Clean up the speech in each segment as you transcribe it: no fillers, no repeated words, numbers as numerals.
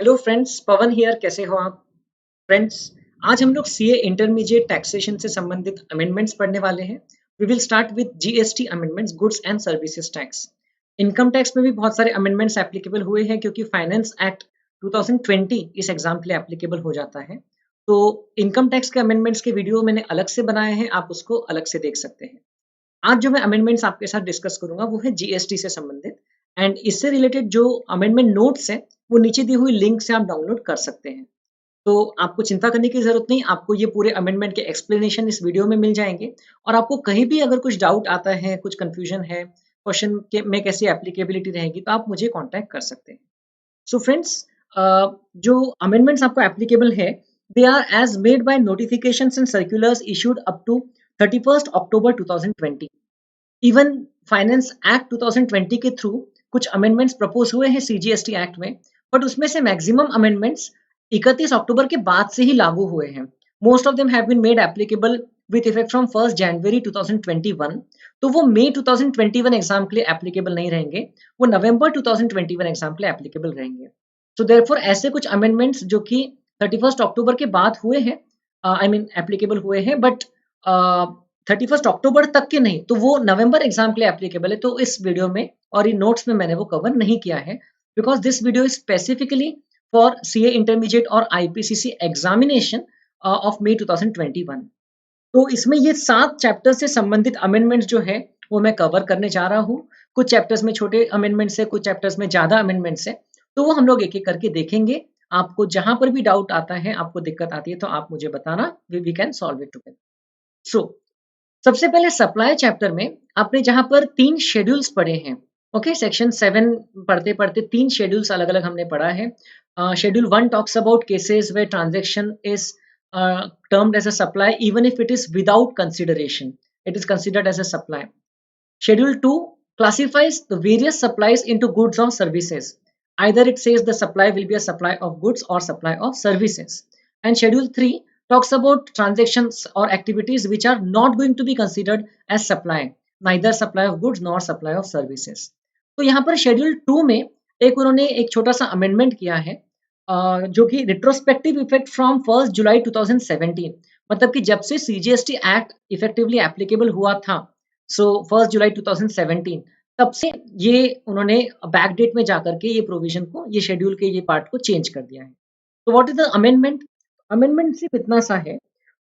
Hello friends, Pawan here. कैसे हो आप फ्रेंड्स? आज हम लोग सीए इंटरमीडिएट टैक्सेशन से संबंधित अमेंडमेंट्स पढ़ने वाले हैं। We will start with GST amendments, goods and services tax. Income tax में भी बहुत सारे अमेंडमेंट्स एप्लीकेबल हुए हैं क्योंकि फाइनेंस एक्ट 2020 इस एग्जाम के लिए एप्लीकेबल हो जाता है। तो इनकम टैक्स के अमेंडमेंट्स के वीडियो मैंने अलग से बनाए हैं, आप उसको अलग से देख सकते हैं। आज जो मैं अमेंडमेंट्स आपके साथ डिस्कस करूंगा वो है जीएसटी से संबंधित, एंड इससे रिलेटेड जो अमेंडमेंट नोट्स हैं वो नीचे दी हुई लिंक से आप डाउनलोड कर सकते हैं। तो आपको चिंता करने की जरूरत नहीं, आपको ये पूरे अमेंडमेंट के एक्सप्लेनेशन इस वीडियो में मिल जाएंगे। और आपको कहीं भी अगर कुछ डाउट आता है, कुछ कंफ्यूजन है, क्वेश्चन के में कैसी एप्लीकेबिलिटी रहेगी, तो आप मुझे कांटेक्ट कर सकते हैं। सो फ्रेंड्स, जो अमेंडमेंट्स आपको एप्लीकेबल है, they are as made by notifications and circulars issued up to 31 October 2020। Even finance act 2020 के थ्रू कुछ अमेंडमेंट्स प्रपोज हुए हैं सीजीएसटी एक्ट में, बट उसमें से मैक्सिमम अमेंडमेंट्स 31 अक्टूबर के बाद से ही लागू हुए हैं। Most of them have been made applicable with effect from 1 January 2021। तो वो मई 2021 एग्जाम के लिए एप्लीकेबल नहीं रहेंगे, वो नवंबर 2021 एग्जाम के लिए एप्लीकेबल रहेंगे। सो देयरफॉर ऐसे कुछ अमेंडमेंट्स जो कि 31 अक्टूबर के बाद हुए हैं, आई मीन एप्लीकेबल हुए हैं, बट 31 अक्टूबर तक के नहीं, तो वो नवंबर एग्जाम के लिए एप्लीकेबल है। तो इस वीडियो में और इन नोट्स में मैंने वो कवर नहीं किया है, because this video is specifically for CA intermediate और आईपीसीसी एग्जामिनेशन ऑफ मई 2021। तो इसमें ये 7 चैप्टर से संबंधित अमेंडमेंट्स जो है वो मैं कवर करने जा रहा हूँ। कुछ चैप्टर्स में छोटे अमेंडमेंट्स है, कुछ चैप्टर्स में ज्यादा अमेंडमेंट्स है, तो वो हम लोग एक एक करके देखेंगे। आपको जहां पर भी डाउट आता है, आपको दिक्कत आती है, तो आप मुझे बताना, we can solve it together. So सबसे पहले सप्लाई चैप्टर में आपने जहां पर 3 शेड्यूल्स पढ़े हैं, ओके, सेक्शन 7 पढ़ते पढ़ते 3 शेड्यूल्स अलग अलग हमने पढ़ा है। Schedule 1 talks about cases where transaction is termed as a supply even if it is without consideration, it is considered as a supply. Schedule 2 classifies the various supplies into goods or services. Either it says the supply will be a supply of goods or supply of services. And Schedule 3 talks about transactions or activities which are not going to be considered as supply, neither supply of goods nor supply of services. तो यहाँ पर schedule 2 में एक उन्होंने एक छोटा सा amendment किया है, जो कि रिट्रोस्पेक्टिव इफेक्ट फ्रॉम 1 जुलाई 2017, मतलब कि जब से सीजीएसटी एक्ट इफेक्टिवली एप्लीकेबल हुआ था, सो 1 जुलाई 2017, तब से ये उन्होंने बैक डेट में जाकर के ये प्रोविजन को, ये शेड्यूल के ये पार्ट को चेंज कर दिया है। तो what is the amendment? Amendment सिर्फ इतना सा है,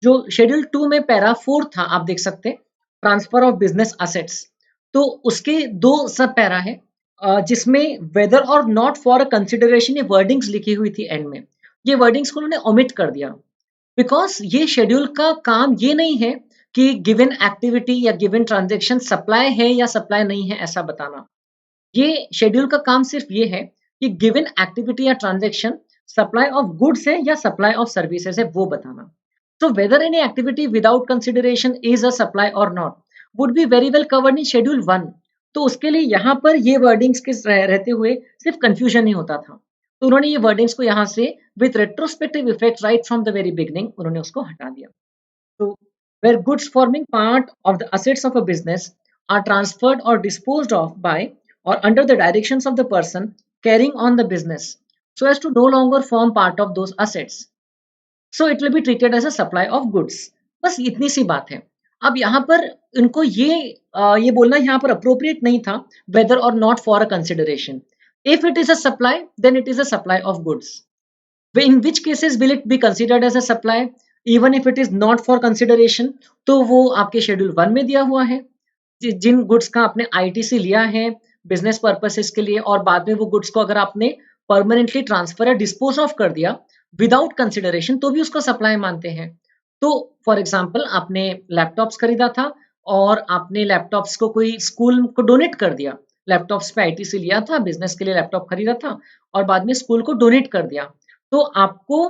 जो शेड्यूल 2 में पैरा 4 था, आप देख सकते हैं, ट्रांसफर ऑफ बिजनेस असेट्स। तो उसके 2 सब पैरा है, जिसमें वेदर और नॉट फॉर अ कंसिडरेशन ये वर्डिंग्स लिखी हुई थी एंड में। ये वर्डिंग्स को उन्होंने ओमिट कर दिया, बिकॉज ये शेड्यूल का काम ये नहीं है कि गिवन एक्टिविटी या गिवन ट्रांजेक्शन सप्लाई है या सप्लाई नहीं है ऐसा बताना। ये शेड्यूल का काम सिर्फ ये है कि गिवन एक्टिविटी या ट्रांजेक्शन सप्लाई ऑफ गुड्स है या सप्लाई ऑफ सर्विसेज है वो बताना। So whether any activity without consideration is a supply or not would be very well covered in schedule 1। तो उसके लिए यहाँ पर ये वर्डिंग्स के रहते हुए सिर्फ कंफ्यूजन ही होता था, तो उन्होंने ये वर्डिंग्स को यहाँ से with retrospective effect right from the very beginning उन्होंने उसको हटा दिया। तो where goods forming part of the assets of a business are transferred or disposed of by or under the directions of the person carrying on the business so as to no longer form part of those assets, so it will be treated as a supply of goods। बस इतनी सी बात है। अब यहाँ पर इनको ये बोलना यहाँ पर अप्रोप्रिएट नहीं था, वेदर और not for a consideration. If it is a supply then it is a supply of goods. In which cases will it be considered as a supply even if it is not for consideration? तो वो आपके schedule 1 में दिया हुआ है। जिन goods का आपने ITC लिया है बिजनेस पर्पसेस के लिए, और बाद में वो गुड्स को अगर आपने परमानेंटली ट्रांसफर या डिस्पोज ऑफ कर दिया विदाउट कंसिडरेशन, तो भी उसको सप्लाई मानते हैं। तो फॉर एग्जाम्पल, आपने लैपटॉप्स खरीदा था और आपने लैपटॉप्स को कोई स्कूल को डोनेट कर दिया। लैपटॉप्स पे आईटीसी लिया था, बिजनेस के लिए लैपटॉप खरीदा था और बाद में स्कूल को डोनेट कर दिया, तो आपको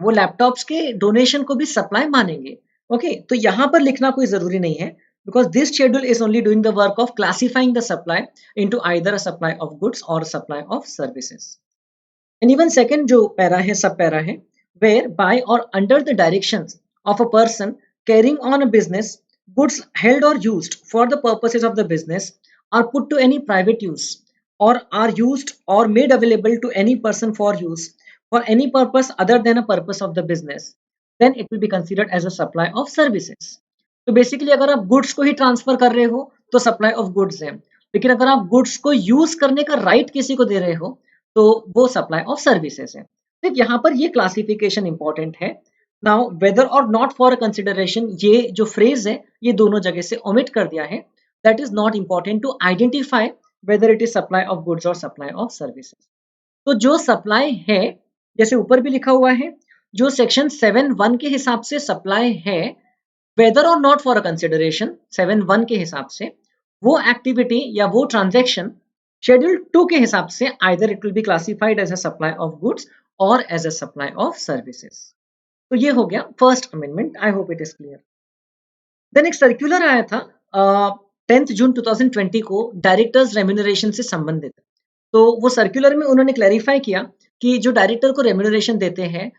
वो लैपटॉप्स के डोनेशन को भी सप्लाई मानेंगे। ओके, तो यहाँ पर लिखना कोई जरूरी नहीं है, because this schedule is only doing the work of classifying the supply into either a supply of goods or a supply of services। And even second जो पैरा है, सब पैरा है, where by or under the directions of a person carrying on a business, goods held or used for the purposes of the business are put to any private use or are used or made available to any person for use for any purpose other than a purpose of the business, then it will be considered as a supply of services. तो basically अगर आप goods को ही transfer कर रहे हो तो supply of goods है, लेकिन अगर आप गुड्स को यूज करने का राइट किसी को दे रहे हो तो वो सप्लाई ऑफ सर्विसेज है। तो यहाँ पर ये क्लासिफिकेशन इंपॉर्टेंट है। नाउ वेदर और नॉट फॉर कंसिडरेशन, ये जो फ्रेज है ये दोनों जगह से ओमिट कर दिया है। That is not important to identify whether it is supply of goods और सप्लाई ऑफ सर्विसेज। तो जो सप्लाई है, जैसे ऊपर भी लिखा हुआ है, जो सेक्शन 7(1) के हिसाब से सप्लाई है, वेदर और नॉट फॉर अ कंसिडरेशन 7(1) के हिसाब से, वो एक्टिविटी या वो ट्रांजैक्शन शेड्यूल 2 के हिसाब से either it will be classified as a supply of goods और as a supply of services. तो ये हो गया first amendment. I hope it is clear. Then एक सर्कुलर आया था 10 जून 2020 को डायरेक्टर्स रेम्यूनरेशन से संबंधित। तो वो सर्कुलर में उन्होंने क्लैरिफाई किया कि जो डायरेक्टर को रेम्यूनरेशन देते हैं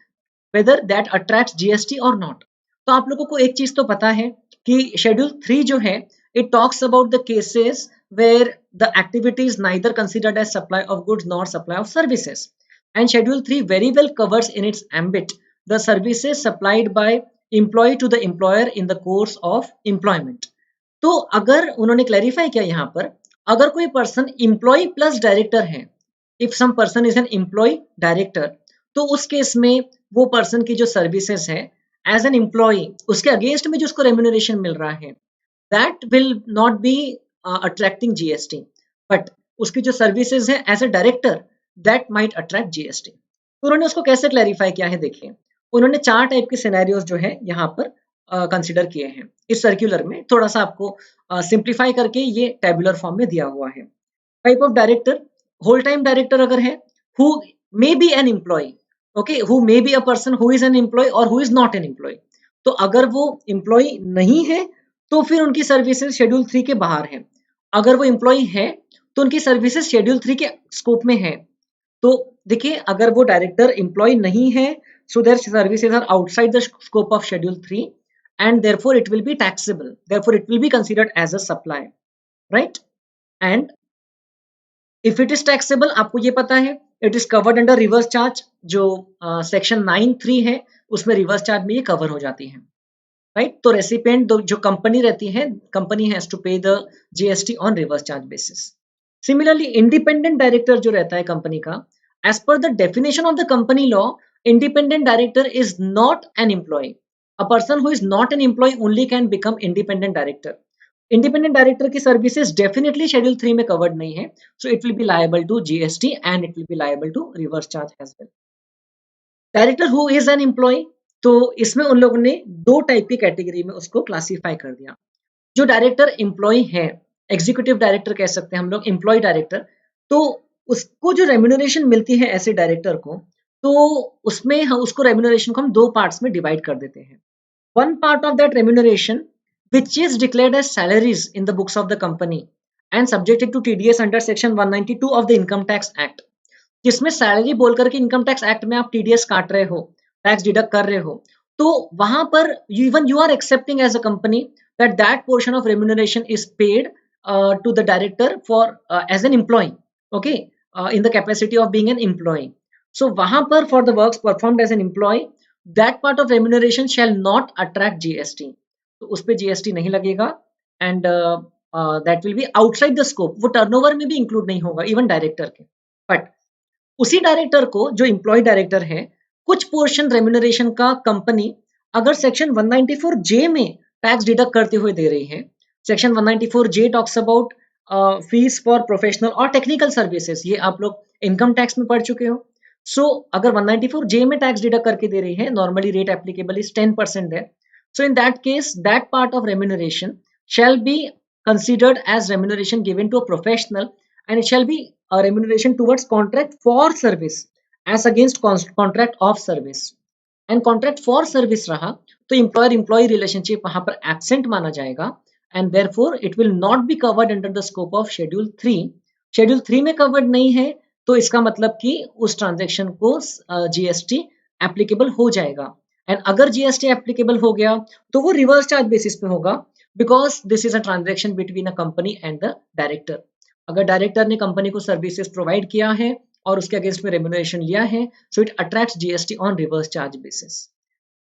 वेदर दैट अट्रैक्ट्स जीएसटी और नॉट। तो आप लोगों को एक चीज तो पता है कि शेड्यूल 3 जो है it talks about the cases where the activity is neither considered as supply of goods nor supply of services, and schedule 3 very well covers in its ambit the services supplied by employee to the employer in the course of employment. तो अगर उन्होंने clarify किया यहाँ पर, अगर कोई person employee plus director है, if some person is an employee director, तो उस केस में वो पर्सन की जो सर्विसेज है एज एन एम्प्लॉय, उसके अगेंस्ट में जो उसको रेम्यूनरेशन मिल रहा है, that will not be attracting GST, but उसकी जो सर्विसेज है as a director that might attract GST. तो उन्होंने उसको कैसे क्लैरिफाई किया है, देखिए उन्होंने 4 टाइप के सिनेरियोज जो है यहाँ पर कंसिडर किए हैं इस सर्कुलर में। थोड़ा सा आपको सिंप्लीफाई करके ये टेबुलर फॉर्म में दिया हुआ है। Type of director, whole time director अगर है, who may be an employee, okay, who may be a person who is an employee और who is not an employee. तो अगर वो एम्प्लॉय नहीं है तो फिर उनकी सर्विसेज शेड्यूल 3 के बाहर है। अगर वो एम्प्लॉय है तो उनकी सर्विसेज शेड्यूल 3 के स्कोप में है। तो देखिए अगर वो डायरेक्टर एम्प्लॉय नहीं है, so their services are outside the scope of schedule 3 and therefore it will be taxable, therefore it will be considered as a supply, right? And if it is taxable, आपको ये पता है it is covered under reverse charge, जो section 9(3) है उसमें reverse charge में ये cover हो जाती है, राइट? तो रेसिपिएंट जो कंपनी रहती है, company has to pay the GST on reverse charge basis. Similarly independent director जो रहता है कंपनी का, as per the definition of the company law, independent director is not an employee. A person who is not an employee only can become independent director. Independent director की services definitely schedule 3 में covered नहीं है, so it will be liable to GST and it will be liable to reverse charge as well. Director who is an employee, तो इसमें उन लोगों ने 2 type की कैटेगरी में उसको क्लासीफाई कर दिया। जो डायरेक्टर एम्प्लॉय है, एग्जीक्यूटिव डायरेक्टर कह सकते हैं हम लोग, एम्प्लॉय डायरेक्टर, तो उसको जो रेम्यूनरेशन मिलती है ऐसे डायरेक्टर को, तो उसमें हम उसको रेम्यूनरेशन को हम 2 पार्ट्स में डिवाइड कर देते हैं। One part of that remuneration which is declared as salaries in the books of the company and subjected to TDS under section 192 of the income tax act, जिसमें सैलरी बोल करके income tax act में आप TDS काट रहे हो, tax deduct कर रहे हो, तो वहां पर even you are accepting as a company that portion of remuneration is paid to the director for as an employee, okay, in the capacity of being an employee. So वहां पर for the works performed as an employee, that part of remuneration shall not attract GST. तो उस पे GST नहीं लगेगा and that will be outside the scope. वो turnover में भी इंक्लूड नहीं होगा इवन डायरेक्टर के। बट उसी डायरेक्टर को, जो एम्प्लॉय डायरेक्टर है, कुछ पोर्शन रेम्यूनरेशन का कंपनी अगर सेक्शन 194J में टैक्स डिडक्ट करते हुए दे रही है। Section 194J talks about fees for professional और टेक्निकल सर्विसेज, ये आप लोग इनकम टैक्स में पढ़ चुके हो। सो अगर 194J में टैक्स डिडक्ट करके दे रही है, नॉर्मली रेट एप्लीकेबल इज 10% है। So in that case that part of remuneration shall be considered as remuneration given to a professional and it shall be a remuneration towards contract for service as against contract of service. And contract for service रहा तो employer employee relationship वहां पर absent माना जाएगा and therefore it will not be covered under the scope of schedule 3. schedule 3 में covered नहीं है तो इसका मतलब कि उस ट्रांजेक्शन को GST एप्लीकेबल हो जाएगा। एंड अगर GST एप्लीकेबल हो गया तो वो रिवर्स चार्ज बेसिस पे होगा, because this is a transaction between a company and the director. अगर डायरेक्टर ने कंपनी को सर्विसेज प्रोवाइड किया है और उसके अगेंस्ट में रेम्यूनरेशन लिया है, so it attracts GST on reverse charge basis.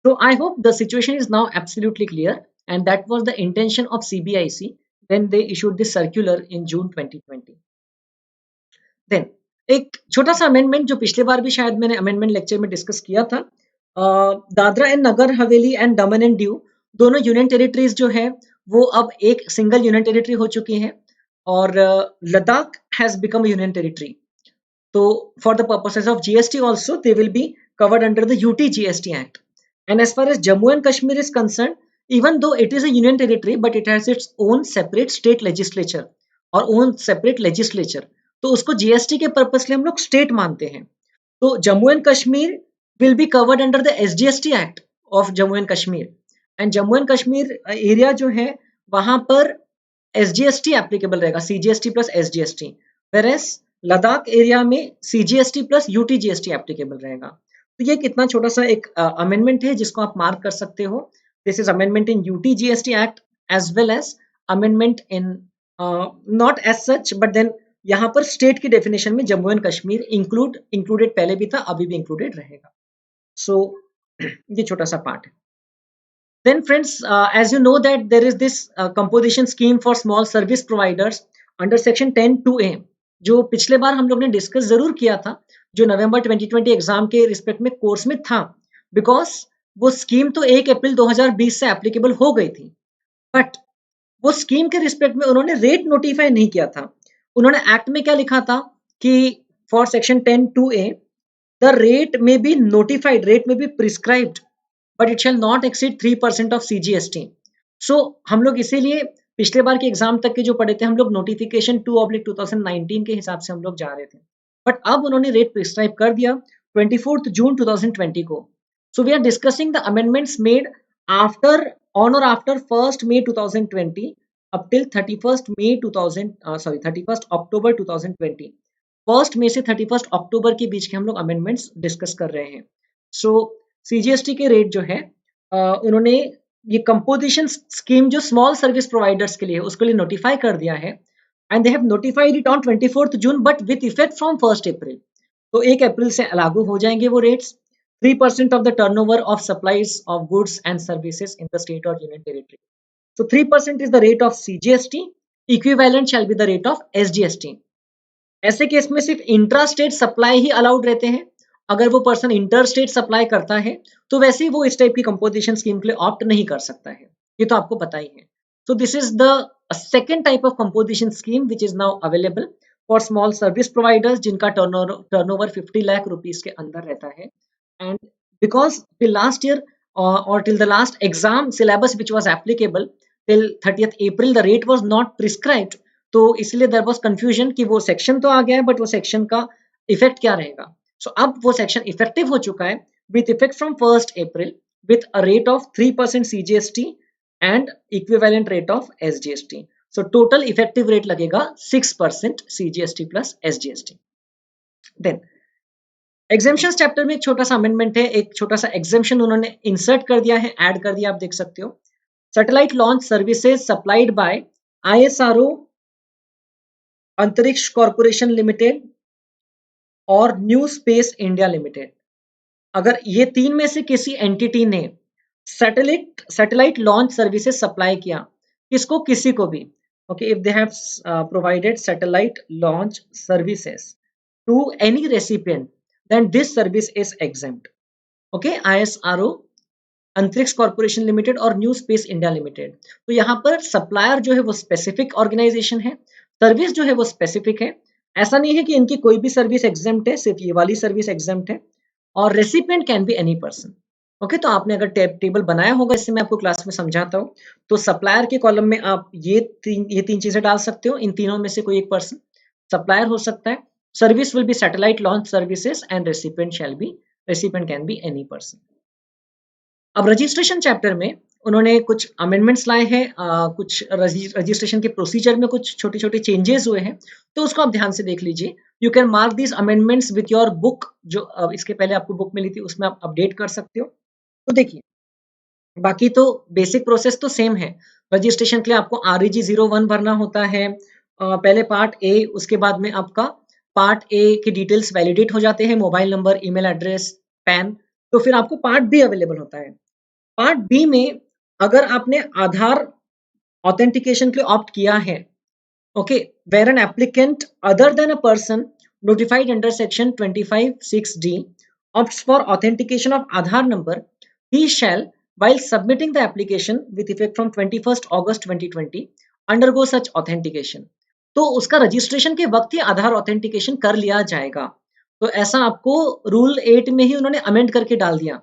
So I hope the situation is now absolutely clear, and that was the intention of CBIC when they issued this circular in June 2020. Then एक छोटा सा amendment जो पिछले बार भी शायद मैंने amendment lecture में discuss किया था. Dadra and Nagar Haveli and Daman and Diu दोनों यूनियन टेरिटरीज जो है वो अब एक सिंगल यूनियन टेरिटरी हो चुकी हैं, और Ladakh has become union territory. तो for the purposes of GST also they will be covered under the UT GST Act. And as far as Jammu and Kashmir is concerned, even though it is a union territory, but it has its own separate state legislature और own separate legislature. तो उसको GST के purpose के लिए हम लोग state मानते हैं. तो Jammu and Kashmir will be covered under the SGST act of Jammu and Kashmir. And Jammu and Kashmir area जो है वहां पर एसजीएसटी एप्लीकेबल रहेगा, CGST plus SGST. Whereas Ladakh area में CGST plus UT GST applicable रहेगा. तो ये कितना छोटा सा एक अमेंडमेंट है जिसको आप मार्क कर सकते हो. This is amendment in UT GST act as well as amendment in not as such, but then यहाँ पर स्टेट की डेफिनेशन में जम्मू एंड कश्मीर इंक्लूडेड पहले भी था, अभी भी इंक्लूडेड रहेगा. सो ये छोटा सा पार्ट है. Then friends, as you know that there is this composition scheme for small service providers under section 10(2)(a) जो पिछले बार हम लोग ने डिस्कस जरूर किया था, जो नवंबर 2020 एग्जाम के रिस्पेक्ट में कोर्स में था, बिकॉज वो स्कीम तो 1 अप्रैल 2020 से एप्लीकेबल हो गई थी, बट वो स्कीम के रिस्पेक्ट में उन्होंने रेट नोटिफाई नहीं किया था. उन्होंने एक्ट में क्या लिखा था कि for section 10(2)(a) the rate may be notified, rate may be prescribed, but it shall not exceed 3% of CGST. So हम लोग इसीलिए पिछले बार के एग्जाम तक के जो पढ़े थे हम लोग नोटिफिकेशन 2/2019 के हिसाब से हम लोग जा रहे थे, बट अब उन्होंने रेट प्रिस्क्राइब कर दिया 24 जून 2020 को. So we are discussing the amendments made after on or after 1 May 2020 up till 31 October 2020. 1 मई से 31 अक्टूबर के बीच के हम लोग अमेंडमेंट्स डिस्कस कर रहे हैं. सो सीजीएसटी के रेट जो है उन्होंने ये कंपोजिशन स्कीम जो स्मॉल सर्विस प्रोवाइडर्स के लिए उसके लिए नोटिफाई कर दिया है, and they have notified it on 24 June but with effect from 1 अप्रैल. तो 1 अप्रैल से लागू हो जाएंगे वो rates. 3% of the turnover of supplies of goods and services in the state और union territory. So 3% is the rate of CGST, equivalent shall be the rate of SGST. ऐसे case में सिर्फ इंट्रा स्टेट सप्लाई ही allowed रहते हैं. अगर वो person inter state supply करता है तो वैसे ही वो इस टाइप की कंपोजिशन स्कीम के लिए ऑप्ट नहीं कर सकता है, ये तो आपको पता ही है. So this is the second type of composition scheme which is now available for small service providers जिनका टर्नओवर 50 लाख रुपीज के अंदर रहता है. And because till last year or till the last exam syllabus which was applicable till 30th April the rate was not prescribed. तो इसलिए there was confusion कि वो section तो आ गया है बट वो सेक्शन का इफेक्ट क्या रहेगा. सो अब वो सेक्शन इफेक्टिव हो चुका है with effect from 1st April with a rate of 3% CGST and equivalent rate of SGST. So total effective rate लगेगा 6% CGST plus SGST. Then exemption chapter में एक छोटा सा अमेंडमेंट है, एक छोटा सा एग्जेम्पशन उन्होंने इंसर्ट कर दिया है, ऐड कर दिया, आप देख सकते हो. Satellite launch services supplied bye ISRO अंतरिक्ष कॉर्पोरेशन लिमिटेड और न्यू स्पेस इंडिया लिमिटेड. अगर ये तीन में से किसी एंटिटी ने सैटेलाइट लॉन्च सर्विसेज सप्लाई किया, किसको, किसी को भी, okay, if they have provided satellite launch services to any recipient then this service is exempt. Okay, ISRO, Antrix Corporation Limited और न्यू स्पेस इंडिया लिमिटेड. तो यहाँ पर सप्लायर जो है वो स्पेसिफिक ऑर्गेनाइजेशन है, सर्विस जो है वो स्पेसिफिक है. ऐसा नहीं है कि इनकी कोई भी सर्विस एग्जेम्प्ट है, सिर्फ ये वाली सर्विस एग्जेम्प्ट है. और recipient can be any person. Okay, तो आपने अगर टेबल बनाया होगा, इससे मैं आपको क्लास में समझाता हूँ, तो सप्लायर के कॉलम में आप ये तीन चीजें डाल सकते हो. इन तीनों में से कोई एक पर्सन सप्लायर हो सकता है. Service will be satellite launch services and recipient can be any person. अब रजिस्ट्रेशन चैप्टर में उन्होंने कुछ अमेंडमेंट्स लाए हैं, कुछ रजिस्ट्रेशन के प्रोसीजर में कुछ छोटे छोटे चेंजेस हुए हैं, तो उसको आप ध्यान से देख लीजिए. You can mark this amendments with your book, जो इसके पहले आपको बुक मिली थी उसमें आप अपडेट कर सकते हो. तो देखिए, बाकी तो बेसिक प्रोसेस तो सेम है. रजिस्ट्रेशन के लिए आपको REG 01 भरना होता है, पहले पार्ट ए, उसके बाद में आपका पार्ट ए के डिटेल्स वैलिडेट हो जाते हैं, mobile number, email address, pan, तो फिर आपको पार्ट बी अवेलेबल होता है। पार्ट बी में अगर आपने आधार ऑथेंटिकेशन के लिए ऑप्ट किया है, okay, where an applicant other than a person notified under section 25(6)(d) opts for authentication of Aadhaar number, he shall, while submitting the application with effect from 21st August 2020, undergo such authentication. तो उसका registration के वक्त ही आधार authentication कर लिया जाएगा। तो ऐसा आपको रूल 8 में ही उन्होंने अमेंड करके डाल दिया।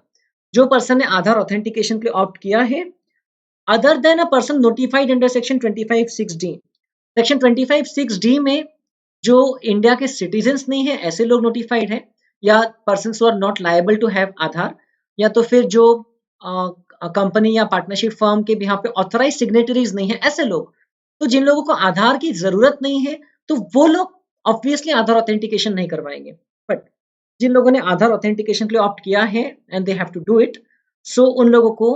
जो पर्सन ने आधार ऑथेंटिकेशन के लिए ऑप्ट किया है, other than a person notified under section 25(6)(d), section 25(6)(d) में जो इंडिया के सिटीजन्स नहीं है ऐसे लोग नोटिफाइड है, या person who are not liable to have Aadhaar, या तो फिर जो कंपनी या पार्टनरशिप फर्म के भी यहाँ पे ऑथराइज सिग्नेटरीज नहीं है ऐसे लोग। तो जिन लोगों को आधार की जरूरत नहीं है तो वो लोग ऑब्वियसली आधार ऑथेंटिकेशन नहीं करवाएंगे, बट जिन लोगों ने आधार ऑथेंटिकेशन के लिए ऑप्ट किया है and they have to do it, so उन लोगों को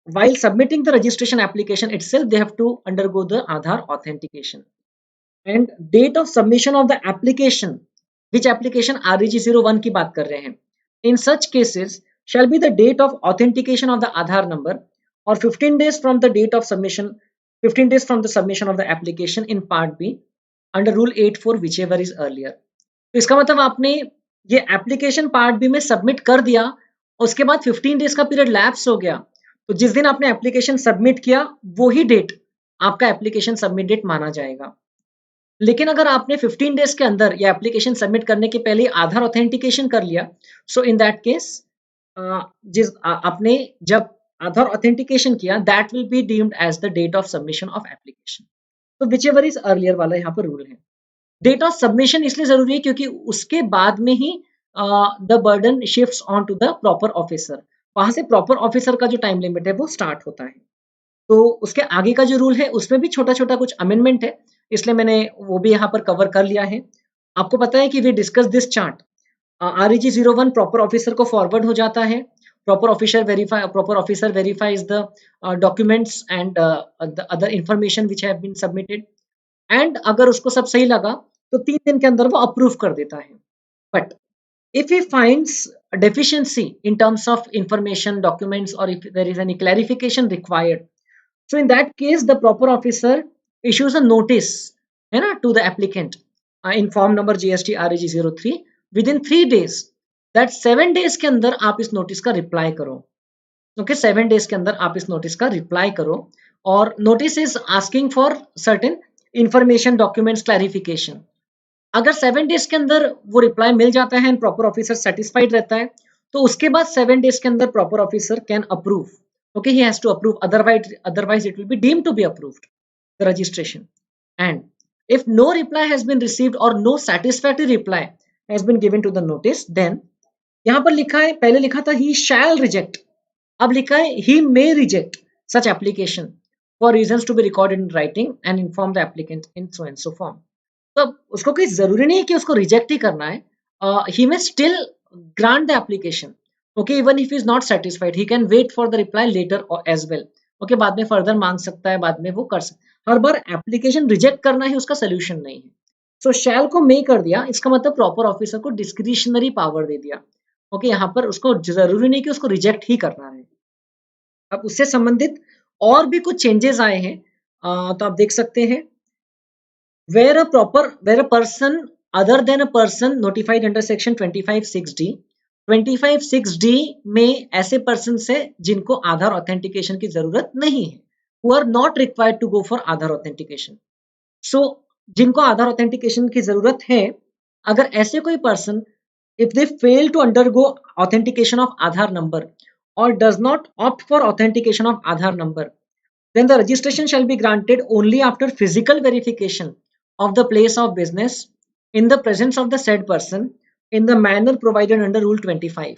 while submitting the registration application itself they have to undergo the Aadhaar authentication. And date of submission of the application, which application REG01 की बात कर रहे हैं, in such cases shall be the date of authentication of the Aadhaar number or 15 days from the date of submission, 15 days from the submission of the application in part B under rule 8(4) whichever is earlier. तो इसका मतलब आपने ये application part B में submit कर दिया, उसके बाद 15 डेज का पीरियड लैप्स हो गया, तो जिस दिन आपने एप्लीकेशन सबमिट किया वो ही डेट आपका एप्लीकेशन सबमिट डेट माना जाएगा। लेकिन अगर आपने 15 डेज के अंदर या एप्लीकेशन सबमिट करने के पहले आधार ऑथेंटिकेशन कर लिया, सो इन दैट केस आपने जब आधार ऑथेंटिकेशन किया that will be deemed as the date of submission of application. तो विचएवर इज अर्लियर वाला यहाँ पर रूल है। डेट ऑफ सबमिशन इसलिए जरूरी है क्योंकि उसके बाद में ही the burden shifts on to the proper officer, वहां से प्रॉपर ऑफिसर का जो टाइम लिमिट है वो स्टार्ट होता है। तो उसके आगे का जो रूल है उसमें भी छोटा छोटा कुछ अमेंडमेंट है, इसलिए मैंने वो भी यहाँ पर कवर कर लिया है। आपको पता है कि we discuss this chart, REG01 proper officer को फॉरवर्ड हो जाता है, proper officer verifies the documents and the other information which have been submitted, and अगर उसको सब सही लगा तो 3 दिन के अंदर वो अप्रूव कर देता है। But if he finds a deficiency in terms of information, documents, or if there is any clarification required, so in that case the proper officer issues a notice है ना to the applicant in form number GST REG03 within 3 days, that 7 days के अंदर आप इस notice का reply करो। Okay, 7 days के अंदर आप इस नोटिस का रिप्लाई करो, और notice is asking for certain information, documents, clarification. अगर 7 डेज के अंदर वो रिप्लाई मिल जाता है एंड प्रॉपर ऑफिसर सेटिस्फाइड रहता है, तो उसके बाद 7 डेज के अंदर proper officer can approve. Okay, he has to approve, otherwise it will be deemed to be approved the registration. And if no reply has been received or no satisfactory reply has been given to the notice, then यहाँ पर लिखा है, पहले लिखा था he shall reject, अब लिखा है he may reject such application for reasons to be recorded in writing and inform the applicant in so and so form. तो उसको कोई जरूरी नहीं है कि उसको रिजेक्ट ही करना है, he may still grant the application, okay, even if he is not satisfied he can wait for the reply later as well, okay, बाद में फर्दर मांग सकता है, बाद में वो कर सकता है। हर बार एप्लीकेशन रिजेक्ट करना ही उसका सोल्यूशन नहीं है। सो शैल को मे कर दिया, इसका मतलब प्रॉपर ऑफिसर को डिस्क्रिशनरी पावर दे दिया। ओके, यहाँ पर उसको जरूरी नहीं कि उसको रिजेक्ट ही करना है। अब उससे संबंधित और भी कुछ चेंजेस आए हैं, तो आप देख सकते हैं, where a person other than a person notified under section 25(6)(d), 25(6)(d) में ऐसे पर्सन से जिनको आधार ऑथेंटिकेशन की जरूरत नहीं है, who are not required to go for Aadhaar authentication. So जिनको आधार ऑथेंटिकेशन की जरूरत है, अगर ऐसे कोई person if they fail to undergo authentication of Aadhaar number or does not opt for authentication of Aadhaar number, then the registration shall be granted only after physical verification of the place of business in the presence of the said person in the manner provided under rule 25.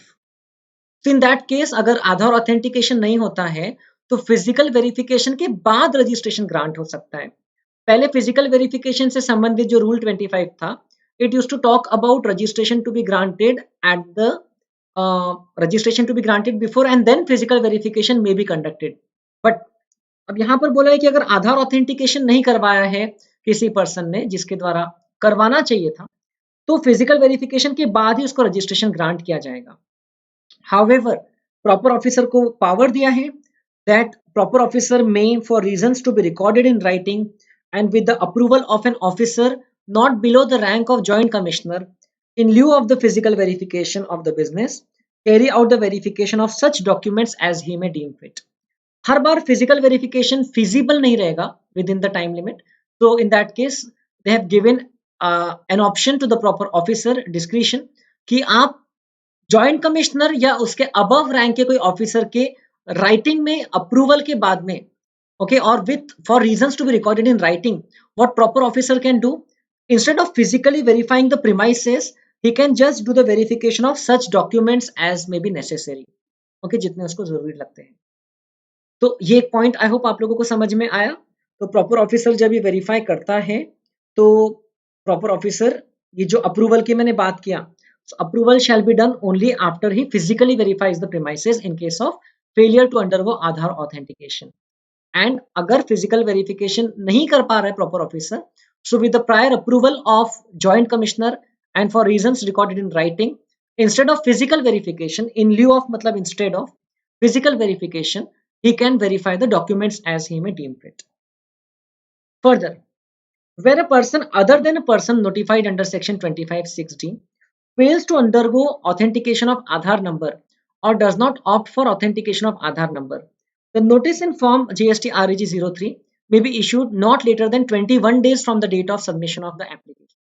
So in that case अगर आधार authentication नहीं होता है तो physical verification के बाद registration grant हो सकता है। पहले फिजिकल वेरिफिकेशन से संबंधित जो रूल 25 था, it used to talk about registration to be granted at the registration to be granted before and then physical verification may be conducted. But अब यहाँ पर बोला है कि अगर आधार ऑथेंटिकेशन नहीं करवाया है किसी पर्सन ने जिसके द्वारा करवाना चाहिए था, तो फिजिकल वेरिफिकेशन के बाद ही उसको रजिस्ट्रेशन ग्रांट किया जाएगा। हाउएवर प्रॉपर ऑफिसर को पावर दिया है that proper officer may for reasons to be recorded in writing and with the approval of an officer not below the rank of joint commissioner in lieu of the physical verification of the business carry out the verification of such documents as he may deem fit. हर बार physical verification feasible नहीं रहेगा within the time limit, तो in that case they have given an option to the proper officer discretion कि आप joint commissioner या उसके above rank के कोई ऑफिसर के राइटिंग में अप्रूवल के बाद में, ओके, और with for reasons to be recorded in writing, what proper officer can do instead of physically verifying the premises, he can just do the verification of such documents as may be necessary, okay, जितने उसको जरूरी लगते हैं। तो ये एक point I hope आप लोगों को समझ में आया। तो प्रॉपर ऑफिसर जब ये वेरीफाई करता है तो प्रॉपर ऑफिसर, ये जो अप्रूवल की मैंने बात किया, approval shall be done only after he physically verifies the premises in case of failure to undergo Aadhaar authentication. And अगर फिजिकल वेरिफिकेशन नहीं कर पा रहा है proper officer, so with the prior approval of joint commissioner and for reasons recorded in writing, instead of physical verification, in lieu of मतलब instead of physical verification, he can verify the documents as he may deem fit. Further, where a person other than a person notified under section 25(6)(d) fails to undergo authentication of Aadhaar number or does not opt for authentication of Aadhaar number, the notice in form GST REG 03 may be issued not later than 21 days from the date of submission of the application.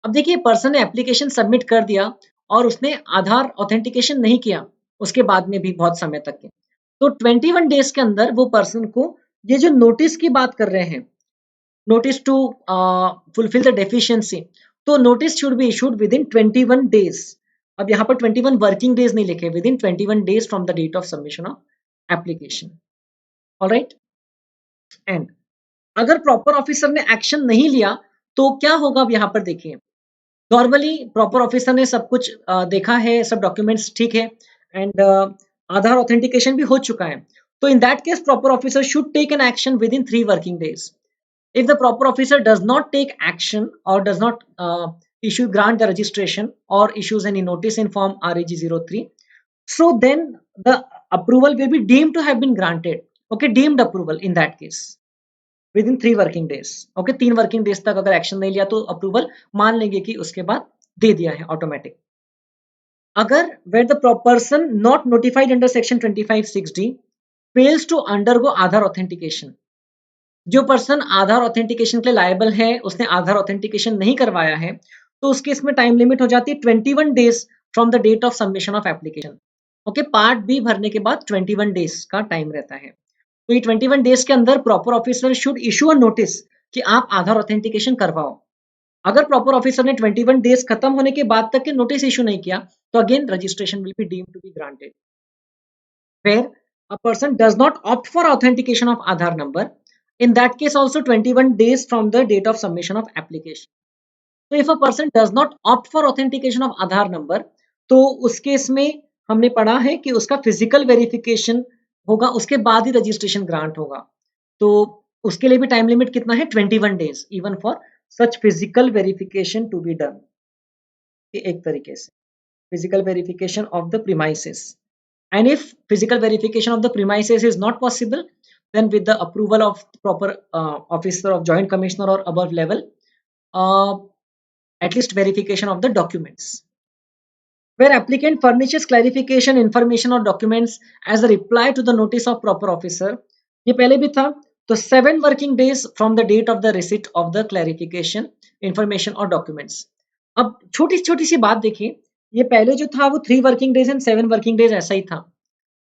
अब देखिए, person ने application submit कर दिया और उसने आधार authentication नहीं किया उसके बाद में भी बहुत समय तक के, तो 21 डेज के अंदर वो पर्सन को ये जो नोटिस की बात कर रहे हैं, notice to fulfil the deficiency, तो notice should be issued within 21 days. अब यहाँ पर 21 वर्किंग डेज नहीं लिखे, within 21 days from the date of submission of application. Alright, and अगर प्रॉपर ऑफिसर ने एक्शन नहीं लिया तो क्या होगा, अब यहाँ पर देखिए, नॉर्मली प्रॉपर ऑफिसर ने सब कुछ देखा है, सब डॉक्यूमेंट्स ठीक है, एंड आधार ऑथेंटिकेशन भी हो चुका है, तो in that case proper officer should take an action within 3 working days. If the proper officer does not take action और does not issue grant the registration or issues any notice in form REG 03, so then the approval will be deemed to have been granted, okay, deemed approval in that case within 3 working days, okay, 3 working days तक अगर action नहीं लिया तो approval मान लेंगे कि उसके बाद दे दिया है ऑटोमेटिक। अगर where the person not notified under section 25(6)(d) fails to undergo Aadhaar authentication, जो पर्सन आधार ऑथेंटिकेशन के लिए लायबल है उसने आधार ऑथेंटिकेशन नहीं करवाया है, तो उस केस में टाइम लिमिट हो जाती है 21 days from the date of submission of application, okay, part B भरने के बाद 21 डेज का टाइम रहता है। तो ये 21 डेज के अंदर proper officer should issue a notice कि आप आधार ऑथेंटिकेशन करवाओ। अगर प्रॉपर ऑफिसर ने 21 डेज खत्म होने के बाद तक के नोटिस इशू नहीं किया तो again registration will be deemed to be granted. Where a person does not opt for authentication of Aadhaar number, in that case also 21 days from the date of submission of application. So if a person does not opt for authentication of Aadhaar number, तो उस case में हमने पढ़ा है कि उसका physical verification होगा, उसके बाद ही रजिस्ट्रेशन ग्रांट होगा, तो उसके लिए भी टाइम लिमिट कितना है, 21 days, even for such physical verification to be done. एक तरीके से physical verification of the premises, and if physical verification of the premises is not possible, then with the approval of proper officer of joint commissioner or above level, at least verification of the documents, where applicant furnishes clarification information or documents as a reply to the notice of proper officer, ये पहले भी था, तो 7 working days from the date of the receipt of the clarification information or documents। अब छोटी छोटी सी बात देखिए, ये पहले जो था वो 3 working days and 7 working days ऐसा ही था,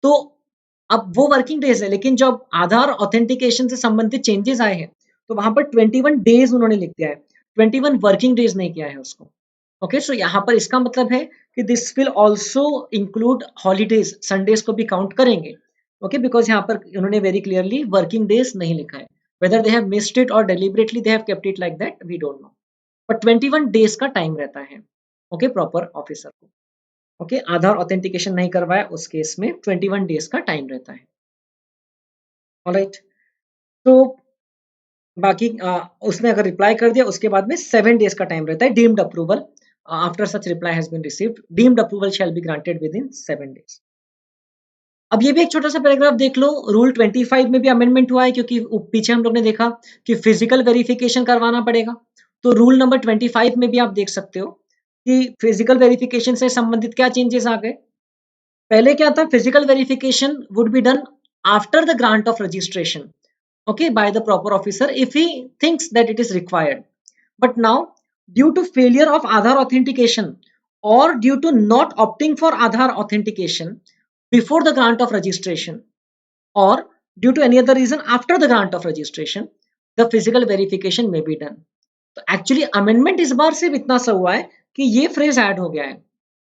तो अब वो वर्किंग डेज है, लेकिन जब आधार ऑथेंटिकेशन से संबंधित चेंजेस आए हैं तो वहां पर 21 डेज उन्होंने लिख दिया है, 21 वर्किंग डेज नहीं किया है उसको, ओके। सो यहाँ पर इसका मतलब है कि this will also include holidays, Sundays को भी काउंट करेंगे, ओके, बिकॉज यहाँ पर उन्होंने वेरी क्लियरली वर्किंग डेज नहीं लिखा है, whether they have missed it और deliberately they have kept it like that we don't know, but 21 days का टाइम रहता है, ओके, प्रॉपर ऑफिसर को, ओके, आधार ऑथेंटिकेशन नहीं करवाया उस केस में 21 डेज का टाइम रहता है। ऑलराइट, तो बाकी उसने अगर रिप्लाई कर दिया उसके बाद में 7 डेज का टाइम रहता है deemed approval after such reply has been received deemed approval shall be granted within 7 days. अब ये भी एक छोटा सा पैराग्राफ देख लो, रूल 25 में भी अमेंडमेंट हुआ है क्योंकि पीछे हम लोग ने देखा कि फिजिकल वेरिफिकेशन करवाना पड़ेगा। तो रूल नंबर 25 में भी आप देख सकते हो कि फिजिकल वेरिफिकेशन से संबंधित क्या चेंजेस आ गए। पहले क्या था, physical verification would be done after the grant of registration, okay, by the proper officer if he thinks that it is required. But now, due to failure of Aadhaar authentication or due to not opting for Aadhaar authentication before the grant of registration or due to any other reason after the grant of registration, the physical verification may be done. तो actually amendment इस बार सिर्फ इतना सा हुआ है कि ये phrase add हो गया है,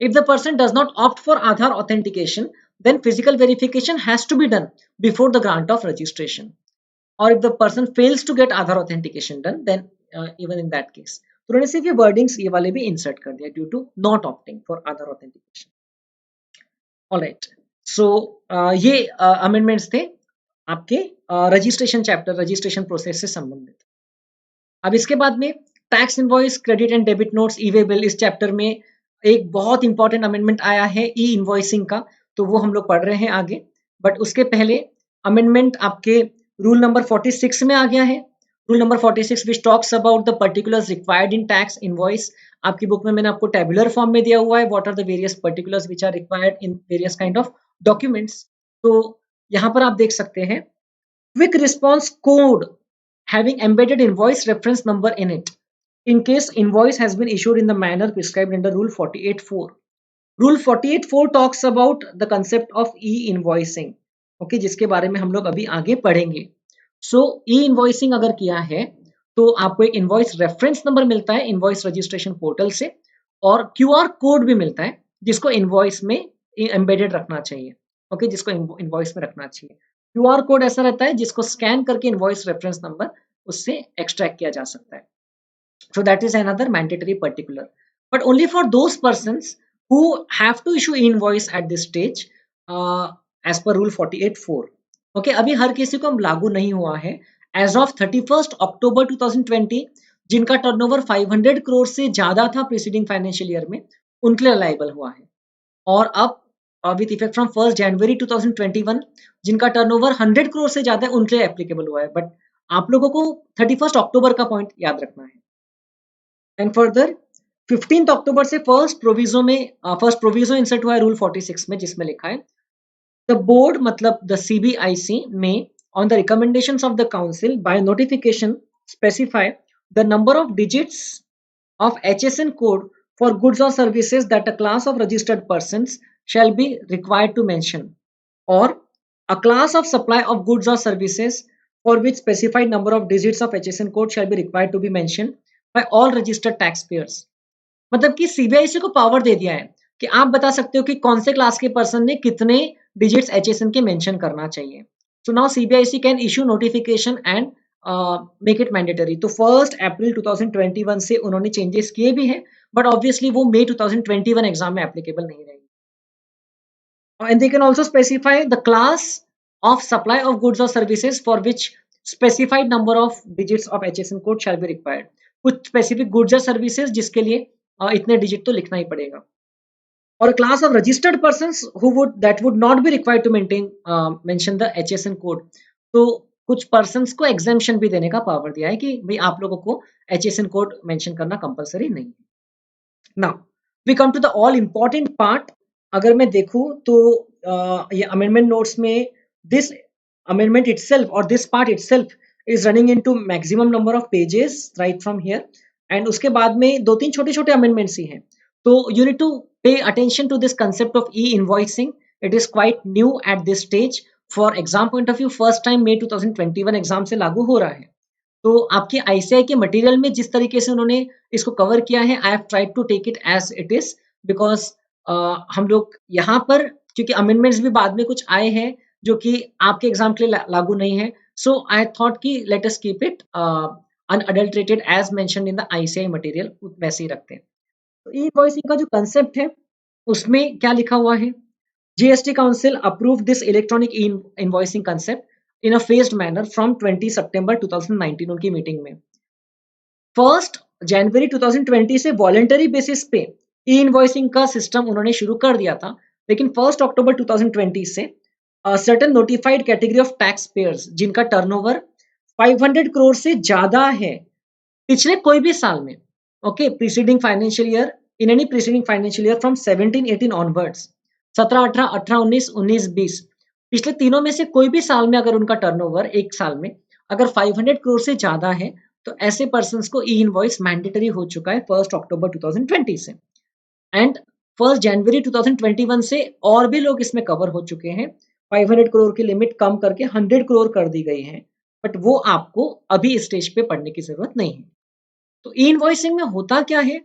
if the person does not opt for Aadhaar authentication then physical verification has to be done before the grant of registration, or if the person fails to get Aadhaar authentication done, then even in that case, तो उन्होंने सिर्फ ये wordings ये वाले भी insert कर दिया due to not opting for Aadhaar authentication. Alright, so ये अमेंडमेंट्स थे आपके रजिस्ट्रेशन चैप्टर, रजिस्ट्रेशन प्रोसेस से संबंधित। अब इसके बाद में tax invoice, credit and debit notes, E way bill, इस चैप्टर में एक बहुत इंपॉर्टेंट अमेंडमेंट आया है ई इनवॉइसिंग का, तो वो हम लोग पढ़ रहे हैं आगे। बट उसके पहले अमेंडमेंट आपके रूल नंबर 46 में आ गया है। Rule number 46 which talks about the particulars required in tax invoice. आपकी बुक में मैंने आपको टेबुलर फॉर्म में दिया हुआ है what are the various particulars which are required in various kind of documents. तो यहाँ पर आप देख सकते हैं quick response code having embedded invoice reference number in it in case invoice has been issued in the manner prescribed under rule 48.4. Rule 48.4 talks about the concept of e-invoicing, okay, जिसके बारे में हम लोग अभी आगे पढ़ेंगे। So e-invoicing अगर किया है तो आपको एक इनवॉइस रेफरेंस नंबर मिलता है इनवॉइस रजिस्ट्रेशन पोर्टल से, और क्यूआर कोड भी मिलता है जिसको इनवॉइस में एम्बेडेड रखना चाहिए, ओके, जिसको इनवॉइस में रखना चाहिए। क्यूआर कोड ऐसा रहता है जिसको स्कैन करके इनवॉइस रेफरेंस नंबर उससे एक्सट्रैक्ट किया जा सकता है। So that is another mandatory particular, but only for those persons who have to issue invoice at this stage as per rule 48.4. Okay, अभी हर किसी को लागू नहीं हुआ है। As of 31st October 2020 जिनका टर्नओवर 500 करोड़ से ज्यादा था प्रीसीडिंग फाइनेंशियल ईयर में उनके लिए लाइबल हुआ है, और अब विथ इफेक्ट फ्रॉम 1 जनवरी 2021 जिनका टर्नओवर 100 करोड़ से ज्यादा है उनके लिए एप्लीकेबल हुआ है। बट आप लोगों को 31 अक्टूबर का पॉइंट याद रखना है। एंड फर्दर 15 अक्टूबर से फर्स्ट प्रोविजो इंसर्ट हुआ है रूल 46 में, जिसमें लिखा है द बोर्ड मतलब द सीबीआईसी में on the recommendations of the council by notification specify the number of digits of HSN code for goods or services that a class of registered persons shall be required to mention, or a class of supply of goods or services for which specified number of digits of HSN code shall be required to be mentioned by all registered taxpayers. मतलब कि CBIC को power दे दिया है कि आप बता सकते हो कि कौन से क्लास के पर्सन ने कितने डिजिट्स एचएसएन के मेंशन करना चाहिए। So now CBIC can issue notification and make it mandatory. तो 1 अप्रैल 2021 से उन्होंने चेंजेस किए भी हैं, बट ऑब्वियसली वो मई 2021 एग्जाम में एप्लीकेबल नहीं रहेगी। And they can also specify the class of supply of goods or services for which specified number of digits of HSN code shall be required. कुछ specific goods or services जिसके लिए इतने digit तो लिखना ही पड़ेगा। और class of registered persons who would not be required to mention the HSN code. तो कुछ पर्संस को एग्जेम्पशन भी देने का पावर दिया है कि भाई आप लोगों को HSN कोड मेंशन करना कंपलसरी नहीं है। Now we come to the all important part. अगर मैं देखूं तो ये अमेंडमेंट नोट्स में दिस अमेंडमेंट इटसेल्फ और this part itself is running into maximum number of pages right from here, and उसके बाद में 2-3 छोटे-छोटे अमेंडमेंट्स ही हैं। तो you need to pay attention to this concept of e-invoicing. It is quite new at this stage. For exam point of view, first time May 2021 exam से लागू हो रहा है। तो आपके आईसीआई के मटेरियल में जिस तरीके से उन्होंने इसको कवर किया है, I have tried to take it as it is, because हम लोग यहाँ पर क्योंकि अमेंडमेंट्स भी बाद में कुछ आए हैं जो कि आपके एग्जाम के लिए लागू नहीं है, सो आई थॉट कि let us keep it unadulterated as mentioned in the ICI material, वैसे ही रखते हैं। तो ई इनवॉइसिंग का जो कंसेप्ट है उसमें क्या लिखा हुआ है, GST council approve this electronic E invoicing concept in a phased manner from 20 सितंबर 2019 उनकी मीटिंग में। 1 जनवरी 2020 से वॉलंटरी बेसिस पे ई इनवॉइसिंग का सिस्टम उन्होंने शुरू कर दिया था, लेकिन 1 अक्टूबर 2020 से certain notified category of tax payers जिनका टर्नओवर 500 करोड़ से ज्यादा है पिछले कोई भी साल में, okay, preceding financial year, in any preceding financial year from 17-18 onwards, 17-18, 18-19, 19-20, पिछले तीनों में से कोई भी साल में अगर उनका टर्नओवर एक साल में अगर 500 करोड़ से ज्यादा है, तो ऐसे पर्संस को ई इनवॉइस मैंडेटरी हो चुका है 1 अक्टूबर 2020 से। एंड 1 जनवरी 2021 से और भी लोग इसमें कवर हो चुके हैं। 500 करोड़ की लिमिट कम करके 100 करोड़ कर दी गई है, बट वो आपको अभी इस स्टेज पे पढ़ने की जरूरत नहीं है। तो ई इनवॉइसिंग में होता क्या है,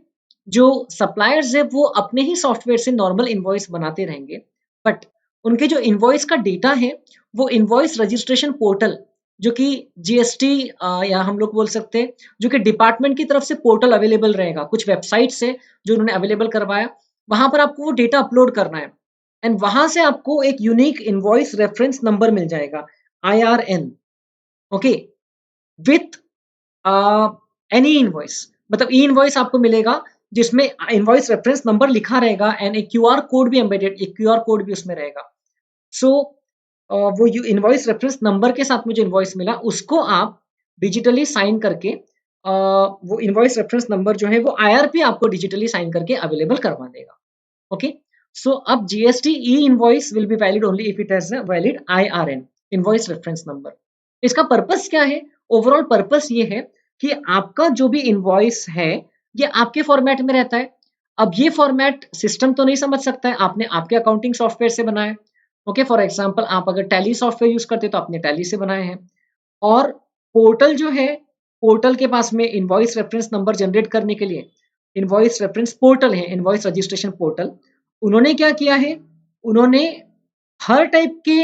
जो सप्लायर्स है वो अपने ही सॉफ्टवेयर से नॉर्मल इनवॉइस बनाते रहेंगे, बट उनके जो इनवॉइस का डेटा है वो इनवॉइस रजिस्ट्रेशन पोर्टल, जो कि जीएसटी या हम लोग बोल सकते हैं जो कि डिपार्टमेंट की तरफ से पोर्टल अवेलेबल रहेगा, कुछ वेबसाइट से जो उन्होंने अवेलेबल करवाया, वहां पर आपको वो डेटा अपलोड करना है। एंड वहां से आपको एक यूनिक इनवॉइस रेफरेंस नंबर मिल जाएगा, IRN, okay, with any invoice, मतलब ई इनवॉइस आपको मिलेगा जिसमें इनवॉइस रेफरेंस नंबर लिखा रहेगा एंड एक क्यूआर कोड भी एम्बेडेड, एक क्यूआर कोड भी उसमें रहेगा। सो वो इनवॉइस रेफरेंस नंबर के साथ मुझे इनवॉइस मिला, उसको आप डिजिटली साइन करके वो इनवॉइस रेफरेंस नंबर जो है वो IRP आपको डिजिटली साइन करके अवेलेबल करवा देगा। ओके, सो अब GST E invoice will be valid only if it has a valid IRN, invoice reference number. इसका पर्पस क्या है? ओवरऑल पर्पस ये है कि आपका जो भी इनवॉइस है ये आपके फॉर्मेट में रहता है। अब ये फॉर्मेट सिस्टम तो नहीं समझ सकता है, आपने आपके अकाउंटिंग सॉफ्टवेयर से बनाया है। ओके, फॉर एग्जांपल आप अगर टैली सॉफ्टवेयर यूज करते तो आपने टैली से बनाए हैं। और पोर्टल जो है, पोर्टल के पास में इनवॉइस रेफरेंस नंबर जनरेट करने के लिए इनवॉइस रेफरेंस पोर्टल है, इनवॉइस रजिस्ट्रेशन पोर्टल। उन्होंने क्या किया है, उन्होंने हर टाइप के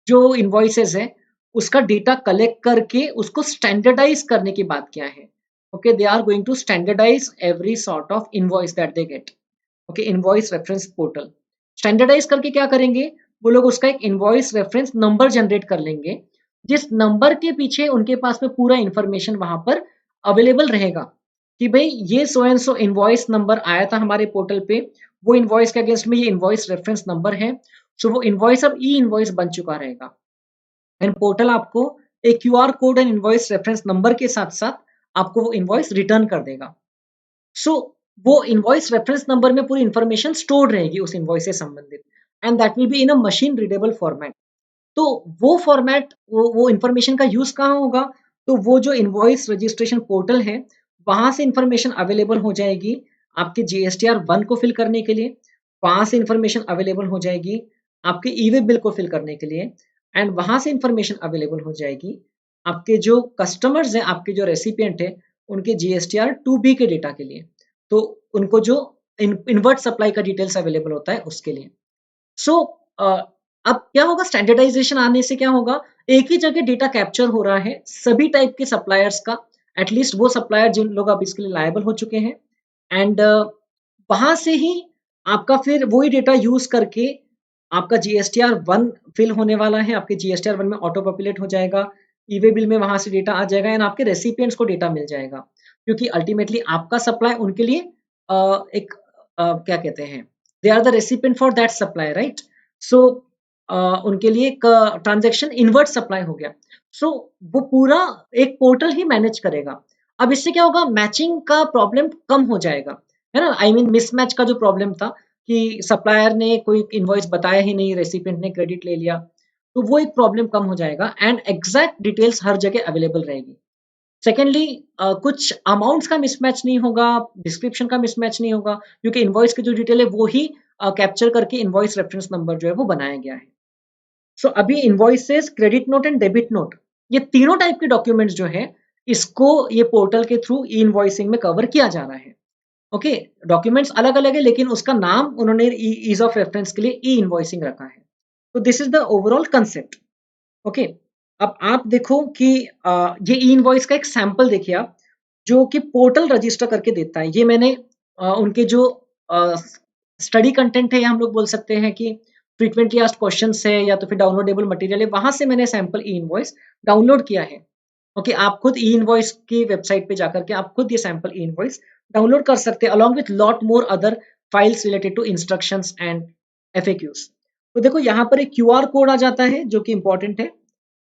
जो इनवॉइसेस है उसका डेटा कलेक्ट करके उसको स्टैंडर्डाइज करने की बात किया है। Okay, they are going to standardise every sort of invoice that they get. Okay, invoice reference portal standardise करके क्या करेंगे, वो लोग उसका एक इनवॉइस रेफरेंस नंबर जनरेट कर लेंगे, जिस नंबर के पीछे उनके पास में पूरा इंफॉर्मेशन वहां पर अवेलेबल रहेगा कि भाई ये so and so invoice number आया था हमारे पोर्टल पे, वो इनवॉइस के अगेंस्ट में ये इनवॉइस रेफरेंस नंबर है। सो वो इनवॉइस अब ई इनवॉइस बन चुका रहेगा एंड पोर्टल आपको एक QR code and invoice reference number के साथ साथ आपको वो इनवॉइस रिटर्न कर देगा। सो वो इनवॉइस रेफरेंस नंबर में पूरी इंफॉर्मेशन स्टोर रहेगी उस इनवॉइस से संबंधित, and that will be in a machine readable format. तो वो फॉर्मेट, वो इंफॉर्मेशन का यूज कहाँ होगा, तो वो जो इनवॉइस रजिस्ट्रेशन पोर्टल है वहां से इंफॉर्मेशन अवेलेबल हो जाएगी आपके GSTR 1 को फिल करने के लिए, वहां से इंफॉर्मेशन अवेलेबल हो जाएगी आपके ई-वे बिल को फिल करने के लिए, एंड वहां से इंफॉर्मेशन अवेलेबल हो जाएगी आपके जो कस्टमर्स हैं, आपके जो रेसिपिएंट है, उनके GSTR 2B के डेटा के लिए, तो उनको जो इनवर्ट सप्लाई का डिटेल्स अवेलेबल होता है उसके लिए। सो अब क्या होगा, स्टैंडर्डाइजेशन आने से क्या होगा, एक ही जगह डेटा कैप्चर हो रहा है सभी टाइप के सप्लायर्स का, एटलीस्ट वो सप्लायर जिन लोग अब इसके लिए लायबल हो चुके हैं, एंड वहां से ही आपका फिर वही डेटा यूज करके आपका GSTR 1 फिल होने वाला है, आपके GSTR 1 में ऑटो पॉपुलेट हो जाएगा, ई-वे बिल में वहां से डेटा आ जाएगा एंड आपके रेसिपिएंट्स को डेटा मिल जाएगा, क्योंकि अल्टीमेटली आपका सप्लाई उनके लिए एक क्या कहते हैं, they are the recipient for that supply, right. So उनके लिए एक ट्रांजैक्शन इनवर्ट सप्लाई हो गया। सो वो पूरा एक पोर्टल ही मैनेज करेगा। अब इससे क्या होगा, मैचिंग का प्रॉब्लम कम हो जाएगा, है ना। आई मीन मिसमैच का जो प्रॉब्लम था कि सप्लायर ने कोई इनवॉइस बताया ही नहीं, रेसिपिएंट ने क्रेडिट ले लिया, तो वो एक प्रॉब्लम कम हो जाएगा एंड एग्जैक्ट डिटेल्स हर जगह अवेलेबल रहेगी। सेकेंडली कुछ अमाउंट्स का मिसमैच नहीं होगा, डिस्क्रिप्शन का मिसमैच नहीं होगा, क्योंकि इनवॉइस की जो डिटेल है वो ही कैप्चर करके इनवॉइस रेफरेंस नंबर जो है वो बनाया गया है। सो अभी invoices, credit note and debit note, ये तीनों टाइप के डॉक्यूमेंट्स जो है इसको ये पोर्टल के थ्रू ई इनवॉइसिंग में कवर किया जा रहा है। ओके, डॉक्यूमेंट्स अलग अलग है लेकिन उसका नाम उन्होंने ईज ऑफ रेफरेंस के लिए ई इनवॉइसिंग रखा है। तो this is the overall concept. Okay, अब आप देखो कि ये ई इनवॉइस का एक सैंपल देखिए आप, जो कि पोर्टल रजिस्टर करके देता है। ये मैंने उनके जो स्टडी कंटेंट है, या हम लोग बोल सकते हैं कि फ्रीक्वेंटली आस्क्ड क्वेश्चंस है या तो फिर डाउनलोडेबल मटेरियल है, वहां से मैंने सैंपल ई इनवॉइस डाउनलोड किया है। ओके, आप खुद ई इनवॉइस की वेबसाइट पे जाकर के आप खुद ये सैंपल ई इनवॉइस डाउनलोड कर सकते हैं along with lot more other files related to instructions and FAQs. तो देखो यहाँ पर एक क्यूआर कोड आ जाता है जो कि इंपॉर्टेंट है।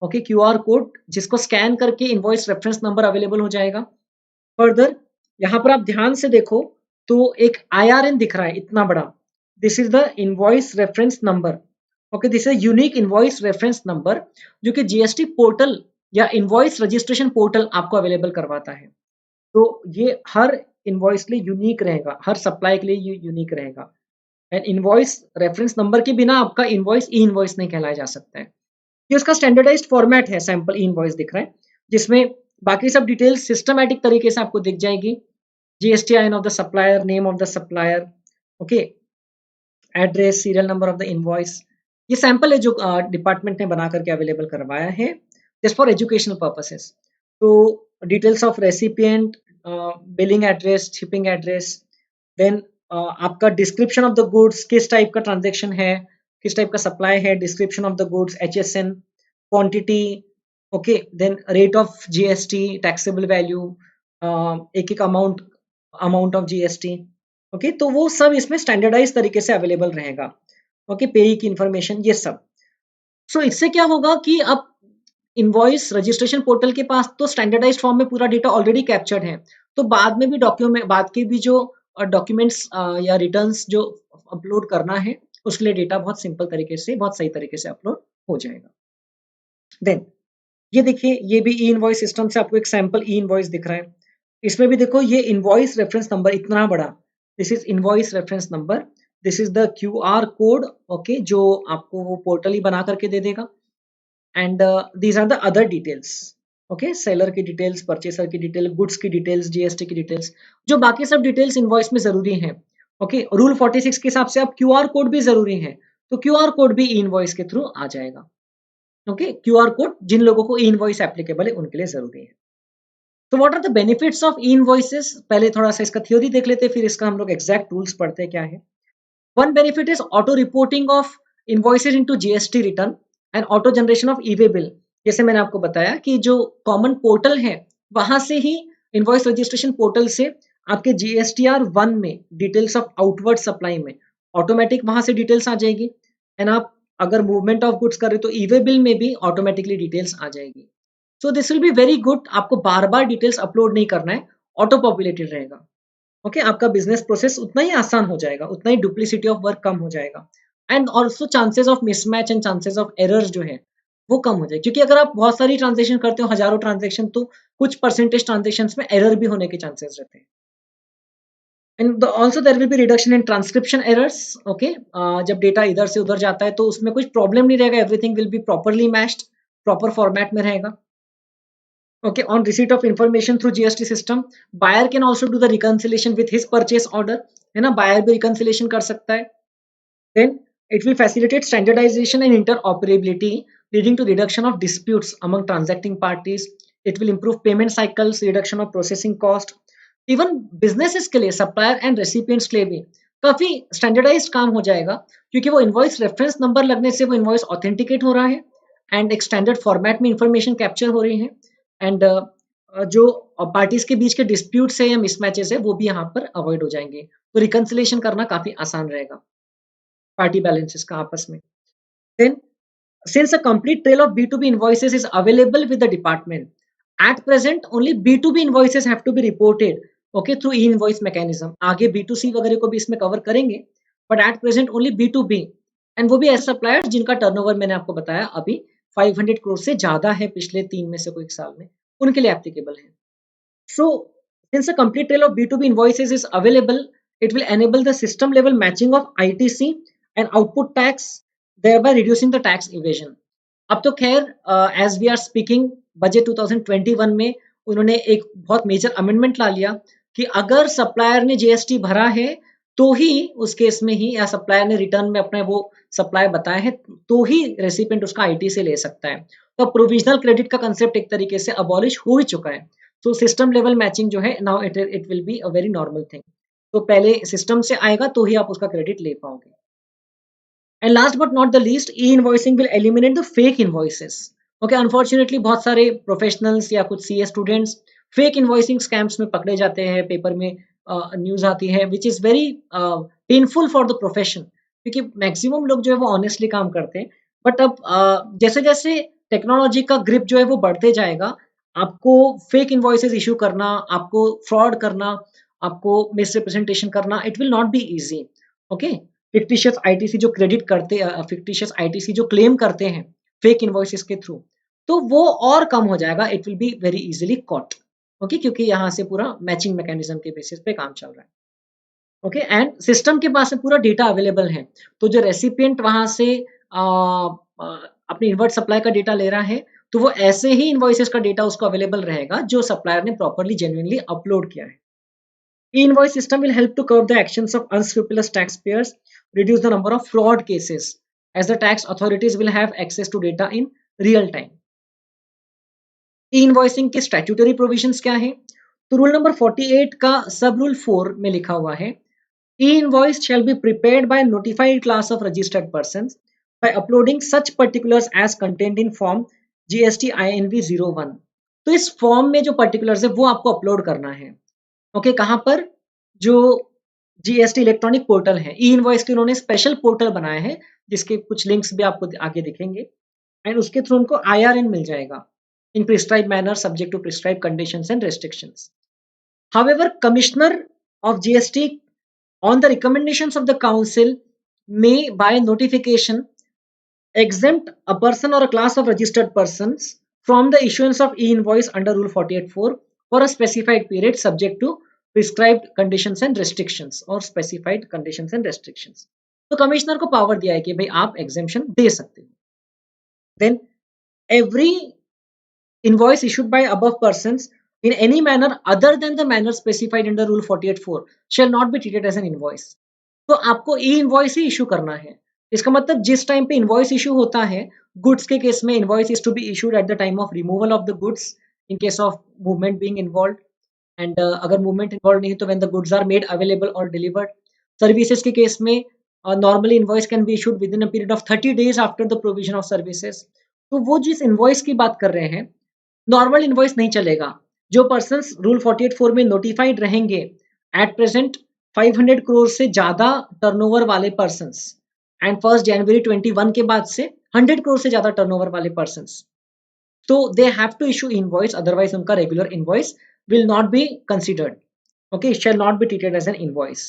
ओके, क्यूआर कोड जिसको स्कैन करके इनवॉइस रेफरेंस नंबर अवेलेबल हो जाएगा। फर्दर यहाँ पर आप ध्यान से देखो तो एक IRN दिख रहा है इतना बड़ा, this is the invoice reference number. Okay, this is unique invoice reference number जो कि जीएसटी पोर्टल या इनवॉइस रजिस्ट्रेशन पोर्टल आपको अवेलेबल करवाता है। तो ये हर इनवॉइस के लिए यूनिक रहेगा, हर सप्लाई के लिए ये यूनिक रहेगा। एंड इनवॉइस रेफरेंस नंबर के बिना आपका इनवॉइस ई इनवॉइस नहीं कहलाया जा सकता है। ये उसका स्टैंडर्डाइज्ड फॉर्मेट है, सैंपल ई इनवॉइस दिख रहा है जिसमें बाकी सब डिटेल्स सिस्टमैटिक तरीके से आपको दिख जाएगी। GSTIN of the supplier, name of the supplier, okay, address, serial number of the invoice. ये सैंपल है जो डिपार्टमेंट ने बना करके अवेलेबल करवाया है जस्ट फॉर एजुकेशनल पर्पसेस। तो details of recipient, billing address, shipping address, then आपका डिस्क्रिप्शन ऑफ द गुड्स, किस टाइप का ट्रांजेक्शन है, किस टाइप का सप्लाई है, description of the goods, HSN, quantity, okay, then rate of GST, taxable value, एक एक अमाउंट ऑफ GST। ओके, तो वो सब इसमें स्टैंडर्डाइज तरीके से अवेलेबल रहेगा। ओके, पेई की इंफॉर्मेशन, ये सब। सो इससे क्या होगा कि अब इनवॉइस रजिस्ट्रेशन पोर्टल के पास तो स्टैंडर्डाइज्ड फॉर्म में पूरा डेटा ऑलरेडी कैप्चर्ड है, तो बाद में भी डॉक्यूमेंट, बाद के भी जो डॉक्यूमेंट्स या रिटर्न्स जो अपलोड करना है उसके लिए डेटा बहुत सिंपल तरीके से, बहुत सही तरीके से अपलोड हो जाएगा। देन ये देखिए, ये भी ई इनवॉइस सिस्टम से आपको एक सैंपल ई इनवॉइस दिख रहा है। इसमें भी देखो ये इनवॉइस रेफरेंस नंबर इतना बड़ा, this is invoice reference number, this is the QR code, okay, जो आपको वो पोर्टल ही बना करके दे देगा। And these are the other details, okay, seller की डिटेल्स, परचेसर की डिटेल, गुड्स की डिटेल्स, GST की डिटेल्स, जो बाकी सब डिटेल्स इनवॉइस में जरूरी है। ओके, रूल 46 के हिसाब से अब क्यूआर कोड भी जरूरी है, तो क्यूआर कोड भी ई इनवॉइस के थ्रू आ जाएगा। ओके, क्यूआर कोड जिन लोगों को ई इनवॉइस एप्लीकेबल है उनके लिए जरूरी है। तो what are the benefits of e invoices, पहले थोड़ा सा इसका थ्योरी देख लेते हैं, फिर इसका हम लोग एग्जैक्ट टूल्स पढ़ते हैं क्या है। One benefit is auto reporting of invoices into GST return and auto generation of E way bill. जैसे मैंने आपको बताया कि जो कॉमन पोर्टल है वहां से ही, इनवॉइस रजिस्ट्रेशन पोर्टल से आपके GSTR1 में डिटेल्स ऑफ आउटवर्ड सप्लाई में ऑटोमेटिक वहां से डिटेल्स आ जाएगी। एंड आप अगर मूवमेंट ऑफ गुड्स कर रहे तो ई वे बिल में भी ऑटोमेटिकली डिटेल्स आ जाएगी। So this will be very good, आपको बार बार डिटेल्स अपलोड नहीं करना है, ऑटो पॉपुलेटेड रहेगा। ओके, आपका बिजनेस प्रोसेस उतना ही आसान हो जाएगा, उतना ही डुप्लीसिटी ऑफ वर्क कम हो जाएगा। And also chances of mismatch and chances of errors जो है वो कम हो जाए, क्योंकि अगर आप बहुत सारी ट्रांजेक्शन करते हो, हजारों ट्रांजेक्शन, तो कुछ परसेंटेज ट्रांजेक्शन में एरर भी होने के चांसेस रहते हैं। And also there will be reduction in transcription errors. Okay, जब डेटा इधर से उधर जाता है तो उसमें कुछ प्रॉब्लम नहीं रहेगा, everything will be properly matched, proper format में रहेगा। Okay, on receipt of information through GST system, buyer can also do the reconciliation with his purchase order, है ना, buyer भी reconciliation कर सकता है। Then it will facilitate standardization and interoperability, leading to reduction of disputes among transacting parties. It will improve payment cycles, reduction of processing cost. Even businesses के लिए, supplier and recipients के लिए भी काफी standardized काम हो जाएगा, क्योंकि वो invoice reference number लगने से वो invoice authenticate हो रहा है and एक standard format में information capture हो रही है। एंड जो पार्टीज के बीच के डिस्प्यूट्स है या मिसमैचेस है वो भी यहाँ पर अवॉइड हो जाएंगे, तो रिकंसिलेशन करना काफी आसान रहेगा पार्टी बैलेंसेस का आपस में। Then since a complete trail of B2B invoices is available with the department, at present only B2B invoices have to be reported, okay, through e invoice mechanism. आगे B2C वगैरह को भी इसमें कवर करेंगे, but at present only B2B, and वो भी ऐसे suppliers जिनका टर्नओवर मैंने आपको बताया अभी 500 करोड़ से ज्यादा है पिछले 3 में से कोई एक साल में, उनके लिए एप्लीकेबल है। So, since a complete trail of B2B invoices is available, it will enable the system level matching of ITC and output tax, thereby reducing the tax evasion. अब तो खैर as we are speaking, budget 2021 में उन्होंने एक बहुत major amendment ला लिया कि अगर सप्लायर ने GST भरा है तो ही उस केस में ही, या सप्लायर ने रिटर्न में अपने वो सप्लाई बताया है तो ही रेसिपिएंट उसका IT से ले सकता है। तो प्रोविजनल क्रेडिट का कंसेप्ट एक तरीके से अबॉलिश हो ही चुका है। तो सिस्टम लेवल मैचिंग जो है now it will be a very normal thing. तो पहले सिस्टम से आएगा तो ही आप उसका क्रेडिट ले पाओगे। And last but not the least, E invoicing will eliminate the fake invoices. Okay, unfortunately बहुत सारे प्रोफेशनल्स या कुछ CA students fake invoicing scams में पकड़े जाते हैं, पेपर में न्यूज आती है, which is very painful for the profession, क्योंकि मैक्सिमम लोग जो है वो ऑनेस्टली काम करते हैं। बट अब जैसे जैसे टेक्नोलॉजी का ग्रिप जो है वो बढ़ते जाएगा, आपको फेक इनवॉइसेस इशू करना, आपको फ्रॉड करना, आपको मिसरिप्रेजेंटेशन करना, it will not be easy. Okay, fictitious ITC जो क्रेडिट करते, फिक्टिशियस आईटीसी जो क्लेम करते हैं फेक इनवॉइसेस के थ्रू, तो वो और कम हो जाएगा, it will be very easily caught. Okay, क्योंकि यहाँ से पूरा मैचिंग मैकेनिज्म के बेसिस पे काम चल रहा है। ओके, एंड सिस्टम के पास में पूरा डेटा अवेलेबल है, तो जो रेसिपिएंट वहां से अपनी इनवर्ट सप्लाई का डेटा ले रहा है, तो वो ऐसे ही इनवॉइसेस का डेटा उसको अवेलेबल रहेगा जो सप्लायर ने प्रॉपरली जेन्युइनली अपलोड किया है। E-invoice system will help to curb the actions of unscrupulous taxpayers, reduce the number of fraud cases, as the tax authorities will have access to data in real time. E-invoicing के statutory provisions क्या है? तो rule number 48 का सब rule 4 में लिखा हुआ है, E-invoice shall be prepared by a notified class of registered persons by uploading such particulars as contained in form GST INV 01। तो इस फॉर्म में जो पर्टिकुलर्स है वो आपको अपलोड करना है। ओके, कहां पर? जो जीएसटी इलेक्ट्रॉनिक पोर्टल है, ई इनवॉइस के उन्होंने स्पेशल पोर्टल बनाया है, जिसके कुछ लिंक्स भी आपको आगे दिखेंगे, एंड उसके थ्रू उनको आईआरएन मिल जाएगा in prescribe manner subject to prescribe conditions and restrictions. However, commissioner of GST on the recommendations of the council may by notification exempt a person or a class of registered persons from the issuance of e-invoice under rule 48(4) for a specified period subject to prescribed conditions and restrictions or specified conditions and restrictions। तो commissioner को power दिया है कि भाई आप exemption दे सकते हो। Then every invoice issued by above persons in any manner other than the manner specified under rule 48(4) shall not be treated as an invoice। तो आपको ई इनवॉइस ही इशू करना है। इसका मतलब जिस टाइम पे इनवॉइस इशू होता है, गुड्स के केस में invoice is to be issued at the time of removal of the goods in case of movement being involve, and अगर मूवमेंट इन्वॉल्व नहीं है तो when the goods are made available or delivered. Services के case में normally invoice can be issued within a period of 30 days after the provision of services. तो वो जिस invoice की बात कर रहे हैं, नॉर्मल इनवॉइस नहीं चलेगा। जो पर्सन्स रूल 48(4) में नोटिफाइड रहेंगे, एट प्रेजेंट 500 करोड़ से ज्यादा टर्नओवर वाले पर्सन्स, एंड 1 जनवरी 21 के बाद से 100 करोड़ से ज्यादा टर्नओवर वाले पर्सन्स, तो they have to issue invoice, otherwise उनका regular invoice will not be considered. Okay, it shall not be treated as an invoice.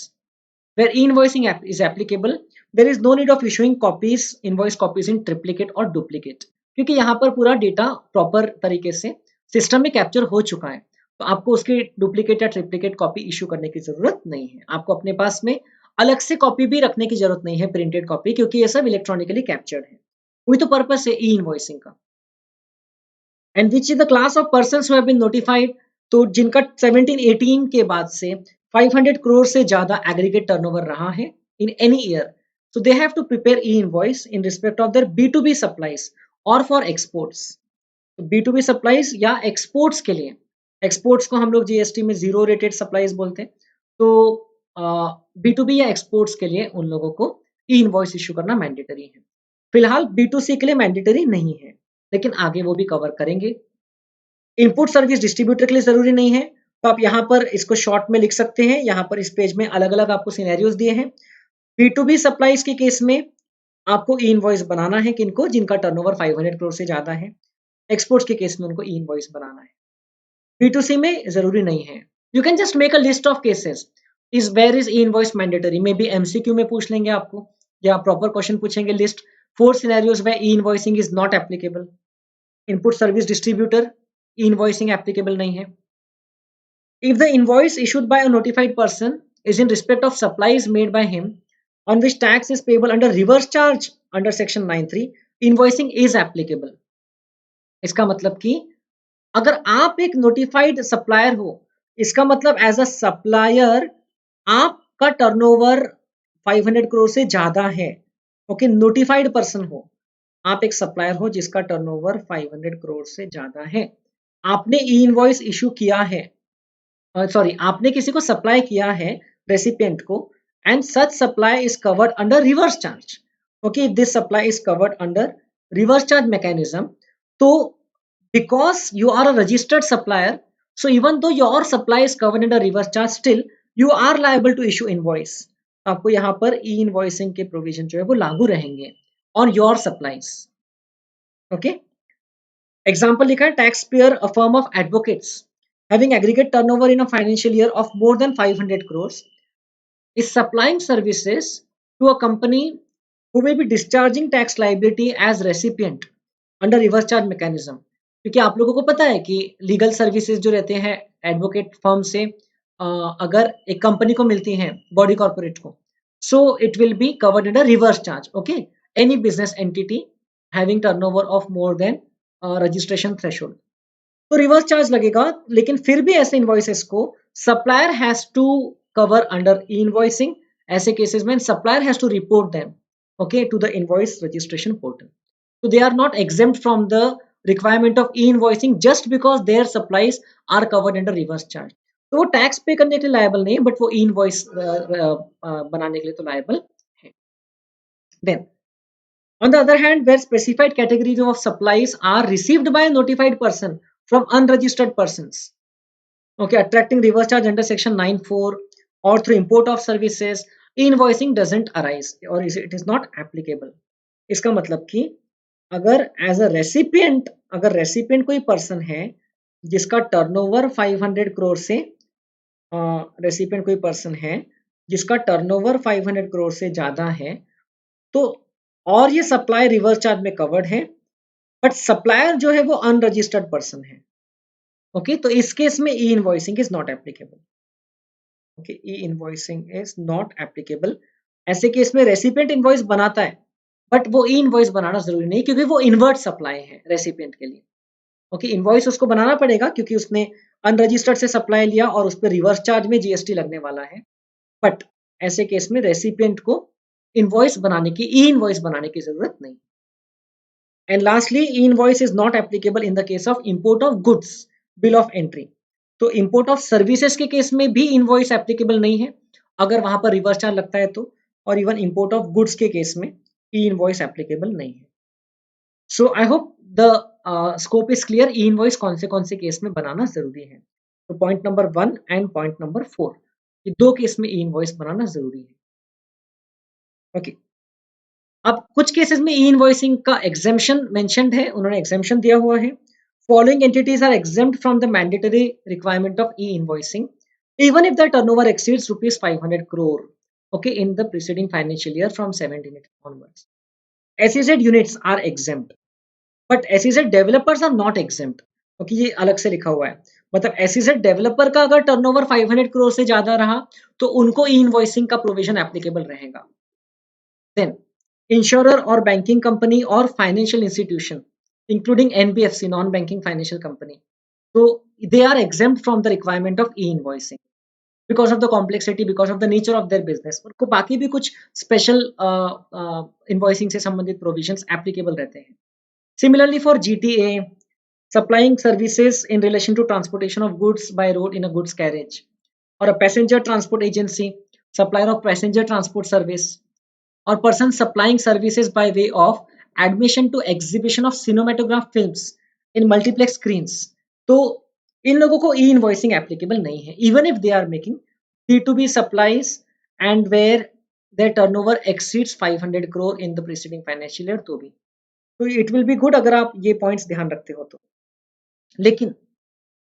Where e-invoicing is applicable, there is no need of issuing copies, invoice copies in triplicate or duplicate, क्योंकि यहाँ पर पूरा data proper तरीके से system में capture हो चुका है, तो आपको उसकी डुप्लीकेट या ट्रिप्लीकेट कॉपी इशू करने की जरूरत नहीं है। आपको अपने पास में अलग से कॉपी भी रखने की जरूरत नहीं है, प्रिंटेड कॉपी, क्योंकि ये सब इलेक्ट्रॉनिकली कैप्चर्ड है। वही तो पर्पस है ई इनवॉइसिंग का। And which is the class of persons who have been notified, तो जिनका 1718 के बाद से 500 करोड़ से ज्यादा एग्रीगेट टर्नओवर रहा है in any year, so they have to prepare e-invoice in respect of their B2B supplies or for exports। तो B2B supplies या exports के लिए, exports को हम लोग GST में जीरो रेटेड सप्लाईज बोलते हैं, तो B2B या exports के लिए उन लोगों को e-invoice इशू करना मैंडेटरी है। फिलहाल B2C के लिए मैंडेटरी नहीं है, लेकिन आगे वो भी कवर करेंगे। इनपुट सर्विस डिस्ट्रीब्यूटर के लिए जरूरी नहीं है, तो आप यहाँ पर इसको शॉर्ट में लिख सकते हैं। यहाँ पर इस पेज में अलग अलग आपको सिनेरियोज दिए हैं। B2B सप्लाईज के केस में आपको ई इनवॉइस बनाना है किनको, जिनका टर्नओवर 500 करोड़ से ज्यादा है। एक्सपोर्ट्स के केस में उनको ई इनवॉइस बनाना है। B2C में जरूरी नहीं है। You can just make a list of cases, is where is e invoice mandatory, may be MCQ में पूछ लेंगे आपको, या प्रॉपर क्वेश्चन पूछेंगे, list 4 scenarios where e invoicing is not applicable. Input service distributor e invoicing applicable नहीं है। If the invoice issued by a notified person is in respect of supplies made by him on which tax is payable under reverse charge under section 9(3), invoicing is applicable। इसका मतलब कि अगर आप एक notified supplier हो, इसका मतलब as a supplier आपका टर्नओवर 500 करोड़ से ज्यादा है। ओके, नोटिफाइड पर्सन हो, आप एक सप्लायर हो जिसका टर्नओवर 500 करोड़ से ज्यादा है, आपने ई इनवॉइस इशू किया है, आपने किसी को सप्लाई किया है रेसिपिएंट को, and such supply is covered under reverse charge. Okay, if this supply is covered under reverse charge mechanism, तो because you are a registered supplier, so even though your supply is covered under reverse charge, still you are liable to issue invoice. आपको यहाँ पर ई invoicing के provision जो है वो लागू रहेंगे on your supplies. Okay, example लिखा है tax payer a firm of advocates having aggregate turnover in a financial year of more than 500 crores is supplying services to a company who may be discharging tax liability as recipient under reverse charge mechanism. क्योंकि आप लोगों को पता है कि legal services जो रहते हैं एडवोकेट फर्म से अगर एक कंपनी को मिलती हैं बॉडी कॉर्पोरेट को, so it will be covered under reverse charge. Okay, any business entity having turnover of more than registration threshold, तो रिवर्स चार्ज लगेगा. लेकिन फिर भी ऐसे इनवॉइसेस को supplier has to cover under e invoicing. ऐसे cases में supplier has to report them okay to the invoice registration portal. So they are not exempt from the requirement of e-invoicing just because their supplies are covered under reverse charge. तो वो tax पे करने के लिए liable नहीं है, but वो e-invoice बनाने के लिए तो लायबल है. Then on the other hand, where specified categories of supplies are received by a notified person from unregistered persons, okay, attracting reverse charge under section 9(4) or through import of services, e-invoicing doesn't arise or it is not applicable. इसका मतलब कि अगर as a recipient, अगर recipient कोई person है जिसका turnover 500 crore से recipient कोई पर्सन है जिसका टर्नओवर 500 करोड़ से ज्यादा है, तो और ये सप्लाई रिवर्स चार्ज में कवर्ड है, बट सप्लायर जो है वो अनरजिस्टर्ड पर्सन है. ओके, तो इस केस में e invoicing is not applicable. Okay, e invoicing is not applicable. ऐसे केस में रेसिपिएंट इनवॉइस बनाता है, बट वो ई इनवॉइस बनाना जरूरी नहीं क्योंकि वो इन्वर्ट सप्लाई है रेसिपिएंट के लिए. ओके, इनवॉइस उसको बनाना पड़ेगा क्योंकि उसने अनरजिस्टर्ड से सप्लाई लिया और उस पर रिवर्स चार्ज में जीएसटी लगने वाला है. बट ऐसे केस में रेसिपिएंट को इनवॉइस बनाने की, ई इनवॉइस बनाने की जरूरत नहीं. And lastly, E invoice is not applicable in the case of import of goods bill of entry. तो इंपोर्ट ऑफ सर्विसेज के केस में भी इनवॉइस एप्लीकेबल नहीं है अगर वहां पर रिवर्स चार्ज लगता है तो, और इवन इंपोर्ट ऑफ गुड्स के केस में ई इनवॉइस एप्लीकेबल नहीं है. So I hope the scope is clear. E invoice कौन से केस में बनाना जरूरी है. तो point number 1 and point number 4, ये दो केस में ई इनवॉइस बनाना जरूरी है. ओके, अब कुछ केसेस में ई इनवॉइसिंग का एग्जेम्पशन मेंशन्ड है, उन्होंने एग्जेम्पशन दिया हुआ है. Following entities are exempt from the mandatory requirement of e invoicing even if the turnover exceeds rupees 500 crore, okay, in the preceding financial year from 17 onwards. SEZ units are exempt, but SEZ developers are not exempt. Okay, ये अलग से लिखा हुआ है. मतलब SEZ developer का अगर turnover 500 crore से ज्यादा रहा तो उनको ई इनवॉइसिंग का प्रोविजन एप्लीकेबल रहेगा. देन इंश्योरर और बैंकिंग कंपनी और financial institution including NBFC, non banking financial company, तो they are exempt from the requirement of e-invoicing because of the complexity, because of the nature of their business. उनको बाकी भी कुछ special invoicing से संबंधित provisions applicable रहते हैं. Similarly for GTA, supplying services in relation to transportation of goods by road in a goods carriage, or a passenger transport agency, supplier of passenger transport service, or person supplying services by way of admission to exhibition of cinematograph films in multiplex screens. तो इन लोगों को ई invoicing applicable नहीं है even if they are making B2B supplies and where their turnover exceeds 500 crore in the preceding financial year. तो भी, तो it will be good अगर आप ये पॉइंट्स ध्यान रखते हो तो. लेकिन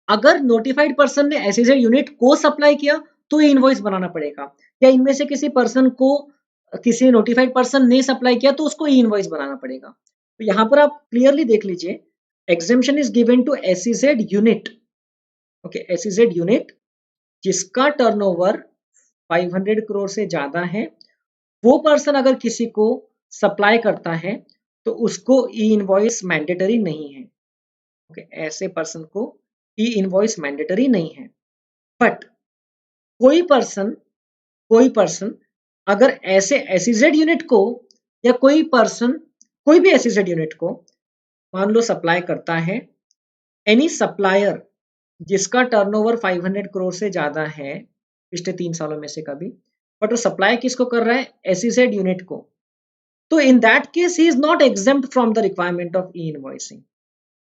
अगर नोटिफाइड पर्सन ने एसईजेड यूनिट को सप्लाई किया तो ये इनवॉइस बनाना पड़ेगा, या इनमें से किसी पर्सन को किसी नोटिफाइड पर्सन ने सप्लाई किया तो उसको ई इनवॉइस बनाना पड़ेगा. तो यहाँ पर आप क्लियरली देख लीजिए, exemption is given to SEZ unit. Okay, SEZ unit जिसका टर्नओवर 500 करोड़ से ज्यादा है, वो पर्सन अगर किसी को सप्लाई करता है तो उसको ई इनवॉइस मैंडेटरी नहीं है. ओके, ऐसे पर्सन को ई इनवॉइस मैंडेटरी नहीं है. बट कोई पर्सन अगर ऐसे एसईजेड यूनिट को या कोई पर्सन कोई भी एसईजेड यूनिट को मान लो सप्लाई करता है, एनी सप्लायर जिसका टर्नओवर 500 करोड़ से ज्यादा है पिछले 3 सालों में से कभी, बट वो सप्लाई किसको कर रहा है, एसईजेड यूनिट को, तो in that case he is not exempt from the requirement of e-invoicing.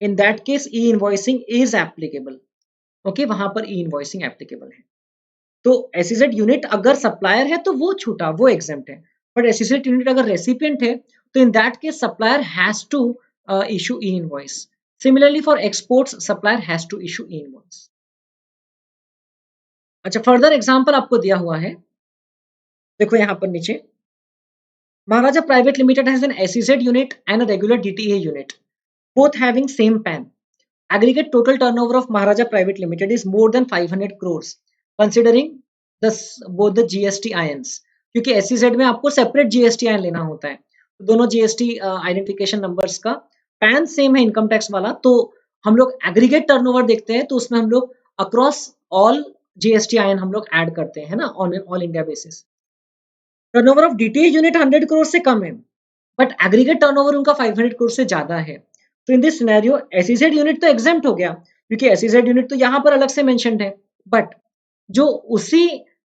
In that case e-invoicing is applicable. Okay वहां पर e-invoicing applicable है. तो एसईजेड यूनिट अगर सप्लायर है तो वो छूटा, वो एग्जेम्प्ट है. बट एसईजेड यूनिट अगर रेसिपिएंट है तो in that case supplier has to issue e invoice. Similarly for exports supplier has to issue e invoice. अच्छा, फर्दर एग्जांपल आपको दिया हुआ है, देखो यहाँ पर नीचे. Maharaja Private Limited has an SEZ unit and a regular DTA unit, both having same PAN. Aggregate total turnover of Maharaja Private Limited is more than 500 crores, considering both the GST INs. क्योंकि SEZ में आपको separate GST IN लेना होता है, तो दोनों GST identification numbers का pan same है इनकम टैक्स वाला. तो हम लोग एग्रीगेट टर्नओवर देखते हैं, तो उसमें हम लोग अक्रॉस ऑल GST IN हम लोग ऐड करते हैं ना, all India basis. Turnover of DTA unit 100 crore से कम है, बट एग्रीगेट टर्नओवर उनका 500 करोड़ से ज्यादा है. तो in this scenario SEZ unit तो एग्जेम्प्ट हो गया, क्योंकि एसईजेड यूनिट तो यहाँ पर अलग से मेंशन्ड है. बट जो उसी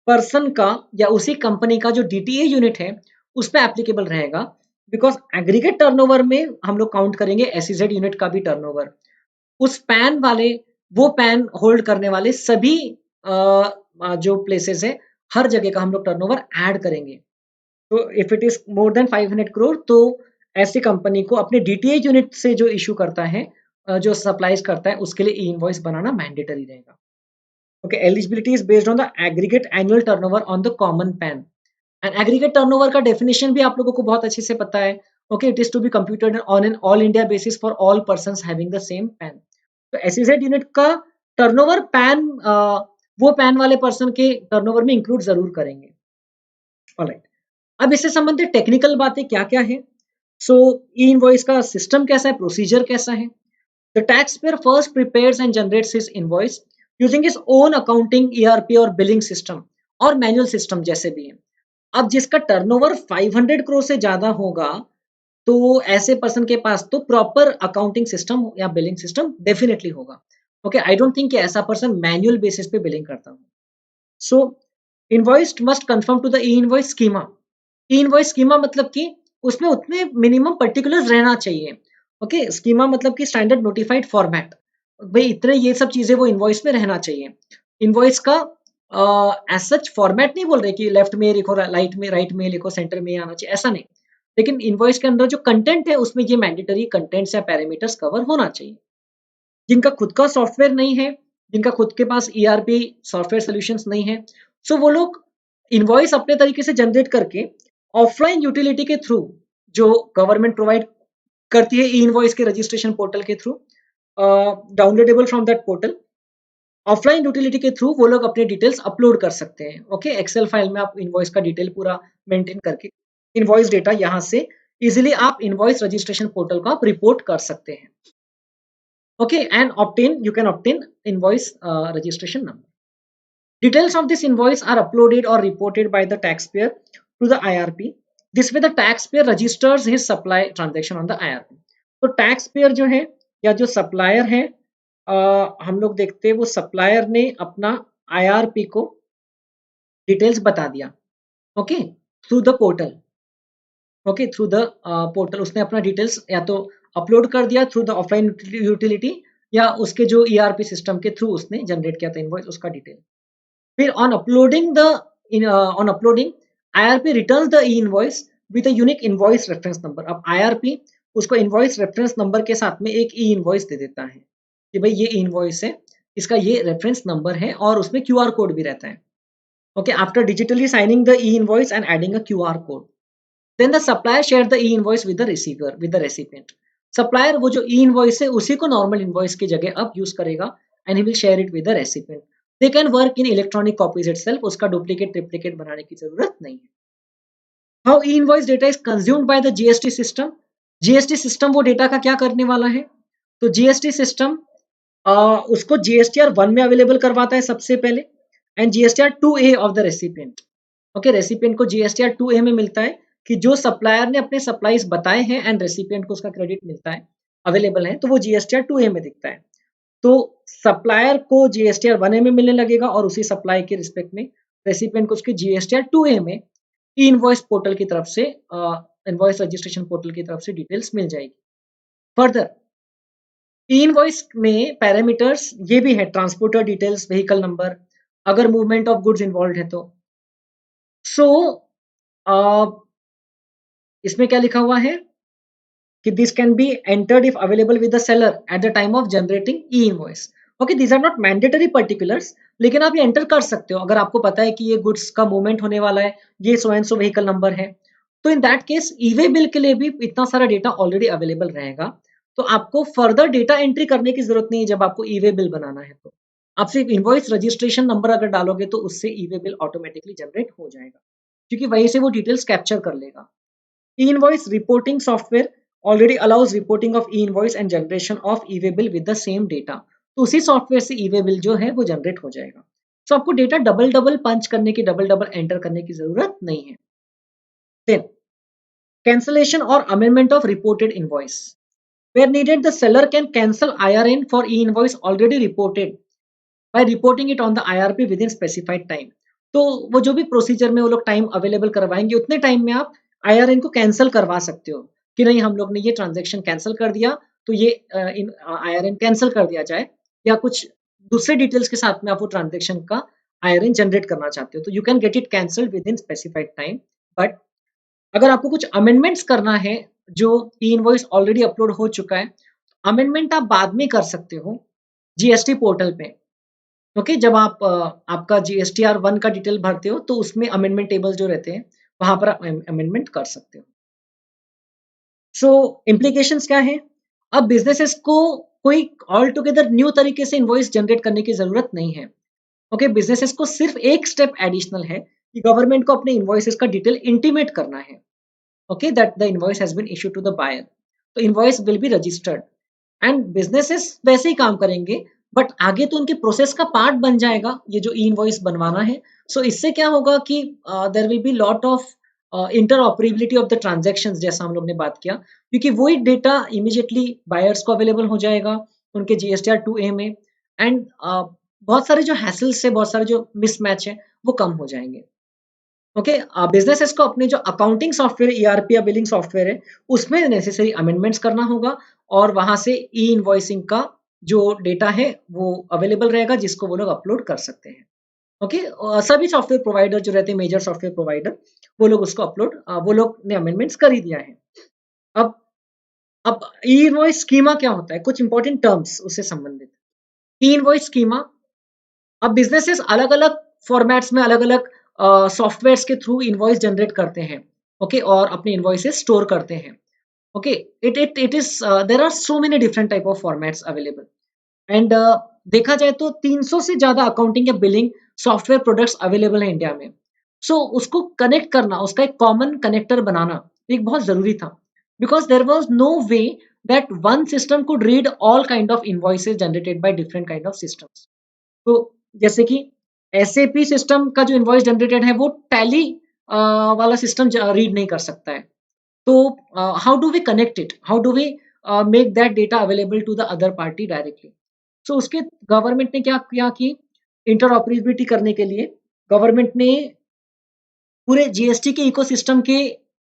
पर्सन का या उसी कंपनी का जो डीटीए यूनिट है उस पर एप्लीकेबल रहेगा, बिकॉज एग्रीगेट टर्नओवर में हम लोग काउंट करेंगे एसईजेड यूनिट का भी टर्नओवर. उस पैन वाले, वो पैन होल्ड करने वाले सभी जो प्लेसेस है हर जगह का हम लोग टर्नओवर ऐड करेंगे. तो if it is more than 500 crore तो ऐसी कंपनी को अपने डीटीए यूनिट से जो इशू करता है, जो सप्लाईज करता है, उसके लिए ई इनवॉइस बनाना मैंडेटरी रहेगा. Okay, eligibility is based on the aggregate annual turnover on the common PAN. And aggregate turnover का डेफिनेशन भी आप लोगों को बहुत अच्छे से पता है. Okay, it is to be computed on an all India basis for all persons having the same PAN. तो एसईजेड यूनिट का टर्नओवर पैन वो पैन वाले पर्सन के टर्नओवर में इंक्लूड जरूर करेंगे. ऑलराइट, अब इससे संबंधित टेक्निकल बातें क्या क्या है. सो ई इनवॉइस का सिस्टम कैसा है, प्रोसीजर कैसा है. The tax payer first prepares and generates his invoice using his own accounting, ERP और बिलिंग सिस्टम और मैनुअल सिस्टम जैसे भी है. अब जिसका टर्नओवर 500 करोड़ से ज्यादा होगा तो ऐसे पर्सन के पास तो प्रॉपर अकाउंटिंग सिस्टम या बिलिंग सिस्टम डेफिनेटली होगा. ओके, आई डोंट थिंक कि ऐसा पर्सन मैनुअल बेसिस पे बिलिंग करता हो. So invoiced must confirm to the e invoice schema. E invoice schema मतलब कि उसमें उतने मिनिमम पर्टिकुलर्स रहना चाहिए. ओके, स्कीमा मतलब कि स्टैंडर्ड नोटिफाइड फॉर्मेट, भाई इतने ये सब चीजें वो इनवॉइस में रहना चाहिए. इनवॉइस का एज सच फॉर्मेट नहीं बोल रहे कि लेफ्ट में लिखो, राइट में लिखो, सेंटर में आना चाहिए, ऐसा नहीं. लेकिन इनवॉइस के अंदर जो कंटेंट है उसमें ये मैंडेटरी कंटेंट्स या पैरामीटर्स कवर होना चाहिए. जिनका खुद का सॉफ्टवेयर नहीं है, जिनका खुद के पास ईआरपी सॉफ्टवेयर सॉल्यूशंस नहीं है, सो वो लोग इनवॉइस अपने तरीके से जनरेट करके ऑफलाइन यूटिलिटी के थ्रू, जो गवर्नमेंट प्रोवाइड करती है ई इनवॉइस के रजिस्ट्रेशन पोर्टल के through, downloadable from that portal, offline utility के थ्रू वो लोग अपने डिटेल्स अपलोड कर सकते हैं. ओके, एक्सेल फाइल में आप इनवॉइस का डिटेल पूरा मेंटेन करके इनवॉइस डेटा यहाँ से इजिली आप इनवॉइस रजिस्ट्रेशन पोर्टल को आप रिपोर्ट कर सकते हैं. Okay, and you can obtain invoice registration number. Details of this invoice are uploaded or reported by the taxpayer to the IRP. This way the taxpayer registers his supply transaction on the IRP. तो taxpayer जो है या जो supplier है, हम लोग देखते हैं वो supplier ने अपना IRP को डिटेल्स बता दिया. Okay, through the portal. Okay, through the portal उसने अपना डिटेल्स या तो अपलोड कर दिया थ्रू द ऑफलाइन यूटिलिटी, या उसके जो ईआरपी सिस्टम के थ्रू उसने जनरेट किया था इनवॉइस, उसका डिटेल. फिर on uploading IRP returns the e invoice with a unique invoice reference number. अब आईआरपी उसको इनवॉइस रेफरेंस नंबर के साथ में एक ई इनवॉइस दे देता है कि भाई ये इनवॉइस है, इसका ये रेफरेंस नंबर है, और उसमें क्यूआर कोड भी रहता है. Okay, after digitally signing the e invoice and adding a QR code, then the supplier shared the e-invoice with the receiver, with the recipient. Supplier वो जो e-invoice है उसी को normal invoice की जगह अब use करेगा and he will share it with the recipient. They can work in electronic copies itself, उसका duplicate triplicate बनाने की जरूरत नहीं है. How e-invoice data is consumed by the GST system? GST system वो data का क्या करने वाला है? तो GST system उसको GSTR 1 में available करवाता है सबसे पहले, and GSTR 2A of the recipient. Okay, recipient को GSTR 2A में मिलता है कि जो सप्लायर ने अपने सप्लाईज बताए हैं एंड रेसिपिएंट को उसका क्रेडिट मिलता है, अवेलेबल है, तो वो जीएसटीआर 2A में दिखता है. तो सप्लायर को जीएसटीआर 1A में मिलने लगेगा और उसी सप्लाई के रिस्पेक्ट में रेसिपिएंट को उसके जीएसटीआर 2A में ई इनवॉइस पोर्टल की तरफ से इनवॉइस रजिस्ट्रेशन पोर्टल की तरफ से डिटेल्स मिल जाएगी। फर्दर ई इनवॉइस में पैरामीटर्स ये भी है, ट्रांसपोर्टर डिटेल्स, व्हीकल नंबर, अगर मूवमेंट ऑफ गुड्स इन्वॉल्व है तो। सो इसमें क्या लिखा हुआ है कि this can be entered if available with the seller at the time of generating e invoice. Okay, these are not mandatory particulars, लेकिन आप ये एंटर कर सकते हो अगर आपको पता है कि ये गुड्स का मूवमेंट होने वाला है, ये so and so vehicle number है। तो in that case E way bill के लिए भी इतना सारा डेटा ऑलरेडी अवेलेबल रहेगा, तो आपको फर्दर डेटा एंट्री करने की जरूरत नहीं है जब आपको ई वे बिल बनाना है। तो आप सिर्फ इनवॉइस रजिस्ट्रेशन नंबर अगर डालोगे तो उससे ई वे बिल ऑटोमेटिकली जनरेट हो जाएगा, क्योंकि वहीं से वो डिटेल्स कैप्चर कर लेगा। E-invoice reporting software already allows reporting of e-invoice and generation of e-way bill with the same data। तो उसी सॉफ्टवेयर से ई वे बिल जो है वो जनरेट हो जाएगा। तो आपको डेटा डबल डबल पंच करने की, डबल डबल एंटर करने की जरूरत नहीं है। देन कैंसलेशन और amendment of reported invoice. Where needed, the seller can cancel IRN for e-invoice already reported by reporting it on the IRP within specified time। तो वो जो भी प्रोसीजर में वो लोग टाइम अवेलेबल करवाएंगे, उतने टाइम में आप IRN को कैंसिल करवा सकते हो कि नहीं, हम लोग ने ये ट्रांजेक्शन कैंसिल कर दिया, तो ये IRN कैंसिल कर दिया जाए, या कुछ दूसरे डिटेल्स के साथ में आप वो ट्रांजेक्शन का IRN जनरेट करना चाहते हो, तो you can get it cancelled with in specified time. But अगर आपको कुछ अमेंडमेंट्स करना है जो ई इनवॉइस ऑलरेडी अपलोड हो चुका है, अमेंडमेंट आप बाद में कर सकते हो जीएसटी पोर्टल पे। ओके, जब आप आपका GSTR 1 का डिटेल भरते हो तो उसमें अमेंडमेंट टेबल जो रहते हैं वहां पर आप अमेंडमेंट कर सकते हो। सो इम्प्लीकेशंस क्या है? अब बिजनेसेस को कोई ऑल टुगेदर न्यू तरीके से इनवॉइस जनरेट करने की जरूरत नहीं है। ओके, बिजनेसेस को सिर्फ एक स्टेप एडिशनल है कि गवर्नमेंट को अपने इनवॉइसेस का डिटेल इंटीमेट करना है। Okay, that the invoice has been issued to the buyer, तो invoice will be registered and businesses वैसे ही काम करेंगे, बट आगे तो उनके प्रोसेस का पार्ट बन जाएगा ये जो ई इनवॉइस बनवाना है। सो इससे क्या होगा कि there will be lot of interoperability of the transactions, जैसा हम लोग ने बात किया, क्योंकि वही डेटा इमीडिएटली बायर्स को अवेलेबल हो जाएगा उनके GSTR 2A में, एंड बहुत सारे जो हैसल्स है, बहुत सारे जो मिसमैच है, वो कम हो जाएंगे। ओके, बिजनेसेस को अपने जो अकाउंटिंग सॉफ्टवेयर, ERP या बिलिंग सॉफ्टवेयर है, उसमें नेसेसरी अमेंडमेंट्स करना होगा, और वहां से ई इनवॉइसिंग का जो डेटा है वो अवेलेबल रहेगा, जिसको वो लोग अपलोड कर सकते हैं। ओके, सभी सॉफ्टवेयर प्रोवाइडर जो रहते हैं, मेजर सॉफ्टवेयर प्रोवाइडर, वो लोग उसको अपलोड, वो लोग ने अमेंडमेंट्स कर ही दिया है। अब अब ई इनवॉइस स्कीमा क्या होता है, कुछ इंपॉर्टेंट टर्म्स उससे संबंधित। ई इनवॉइस स्कीमा, अब बिजनेसेस अलग अलग फॉर्मेट्स में, अलग अलग सॉफ्टवेयर्स के थ्रू इनवॉइस जनरेट करते हैं। ओके, और अपने इनवॉइसेस स्टोर करते हैं। Okay, it is there are so many different type of formats available, and देखा जाए तो 300 से ज्यादा अकाउंटिंग या बिलिंग सॉफ्टवेयर प्रोडक्ट्स अवेलेबल है इंडिया में। सो उसको कनेक्ट करना, उसका एक कॉमन कनेक्टर बनाना एक बहुत जरूरी था, because there was no way that one system could read all kind of invoices generated by different kind of systems. तो जैसे कि SAP सिस्टम का जो इनवॉइस जनरेटेड है वो टैली वाला सिस्टम रीड नहीं कर सकता है। तो how do we connect it, how do we make that data available to the other party directly? So उसके गवर्नमेंट ने क्या किया कि इंटरऑपरेबिलिटी करने के लिए गवर्नमेंट ने पूरे GST के इकोसिस्टम के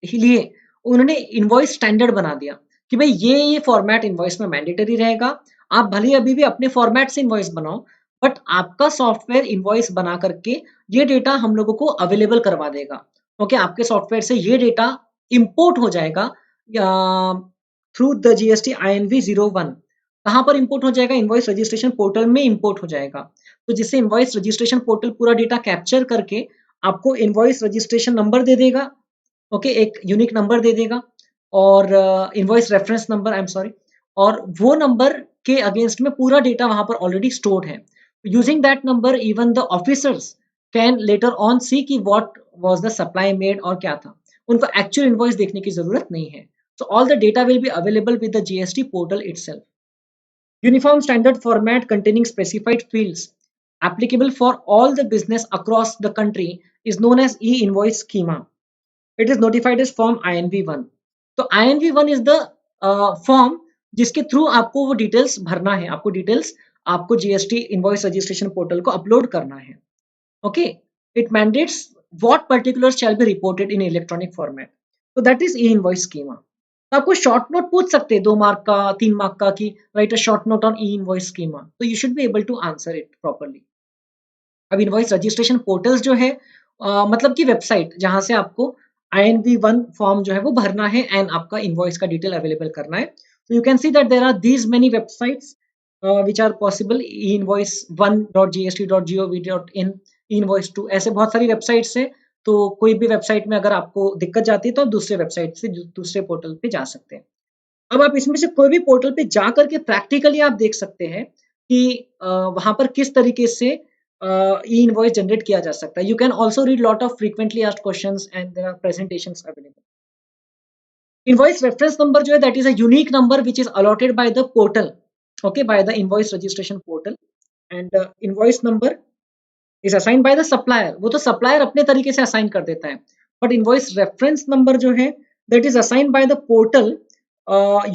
लिए उन्होंने इनवॉइस स्टैंडर्ड बना दिया कि भाई ये फॉर्मेट इनवॉइस में मैंडेटरी रहेगा। आप भले अभी भी अपने फॉर्मेट से इनवॉइस बनाओ, बट आपका सॉफ्टवेयर इनवॉइस बना करके ये डेटा हम लोगों को अवेलेबल करवा देगा। ओके, आपके सॉफ्टवेयर से ये डेटा इंपोर्ट हो जाएगा थ्रू द GST INV 01। कहाँ पर इंपोर्ट हो जाएगा? इनवॉइस रजिस्ट्रेशन पोर्टल में इंपोर्ट हो जाएगा। तो जिससे इनवॉइस रजिस्ट्रेशन पोर्टल पूरा डेटा कैप्चर करके आपको इनवॉइस रजिस्ट्रेशन नंबर दे देगा। ओके, एक यूनिक नंबर दे देगा, और invoice reference number, I am sorry, और वो नंबर के अगेंस्ट में पूरा डेटा वहां पर ऑलरेडी स्टोर्ड है। Using that number even the officers can later on see कि what was the supply made और क्या था। उनको एक्चुअल इनवॉइस देखने की जरूरत नहीं है। So all the data will be available with the GST portal itself. Uniform standard format containing specified fields applicable for all the business across the country is known as e-invoice schema. It is notified as form INV 1। तो INV 1 is the form जिसके through आपको वो details भरना है, आपको details, आपको GST invoice registration portal को upload करना है। Okay, it mandates what particulars shall be reported in electronic format. तो that is e invoice schema. तो आपको शॉर्ट नोट पूछ सकते हैं 2 मार्क का, 3 मार्क का, कि write a short note on e invoice schema, तो you should be able to answer it properly. अब इनवॉइस रजिस्ट्रेशन पोर्टल्स जो है मतलब कि वेबसाइट जहां से आपको INV1 फॉर्म जो है वो भरना है एंड आपका इनवॉइस का डिटेल अवेलेबल करना है। तो you can see that there are these many websites which are possible, invoice1.gst.gov.in, invoice2, ऐसे बहुत सारी वेबसाइट्स है। तो कोई भी वेबसाइट में अगर आपको दिक्कत जाती है तो आप दूसरे वेबसाइट से दूसरे पोर्टल पे जा सकते हैं। अब आप इसमें से कोई भी पोर्टल पे जा करके प्रैक्टिकली आप देख सकते हैं कि वहां पर किस तरीके से ई इनवॉइस जनरेट किया जा सकता है। You can also read lot of frequently asked questions and there are presentations available. Invoice reference number जो है that is a unique number which is allotted by the portal, okay, by the invoice registration portal. And invoice number is assign by the supplier, वो तो supplier अपने तरीके से assign कर देता है। बट इनवॉइस रेफरेंस नंबर जो है that is assign by the portal,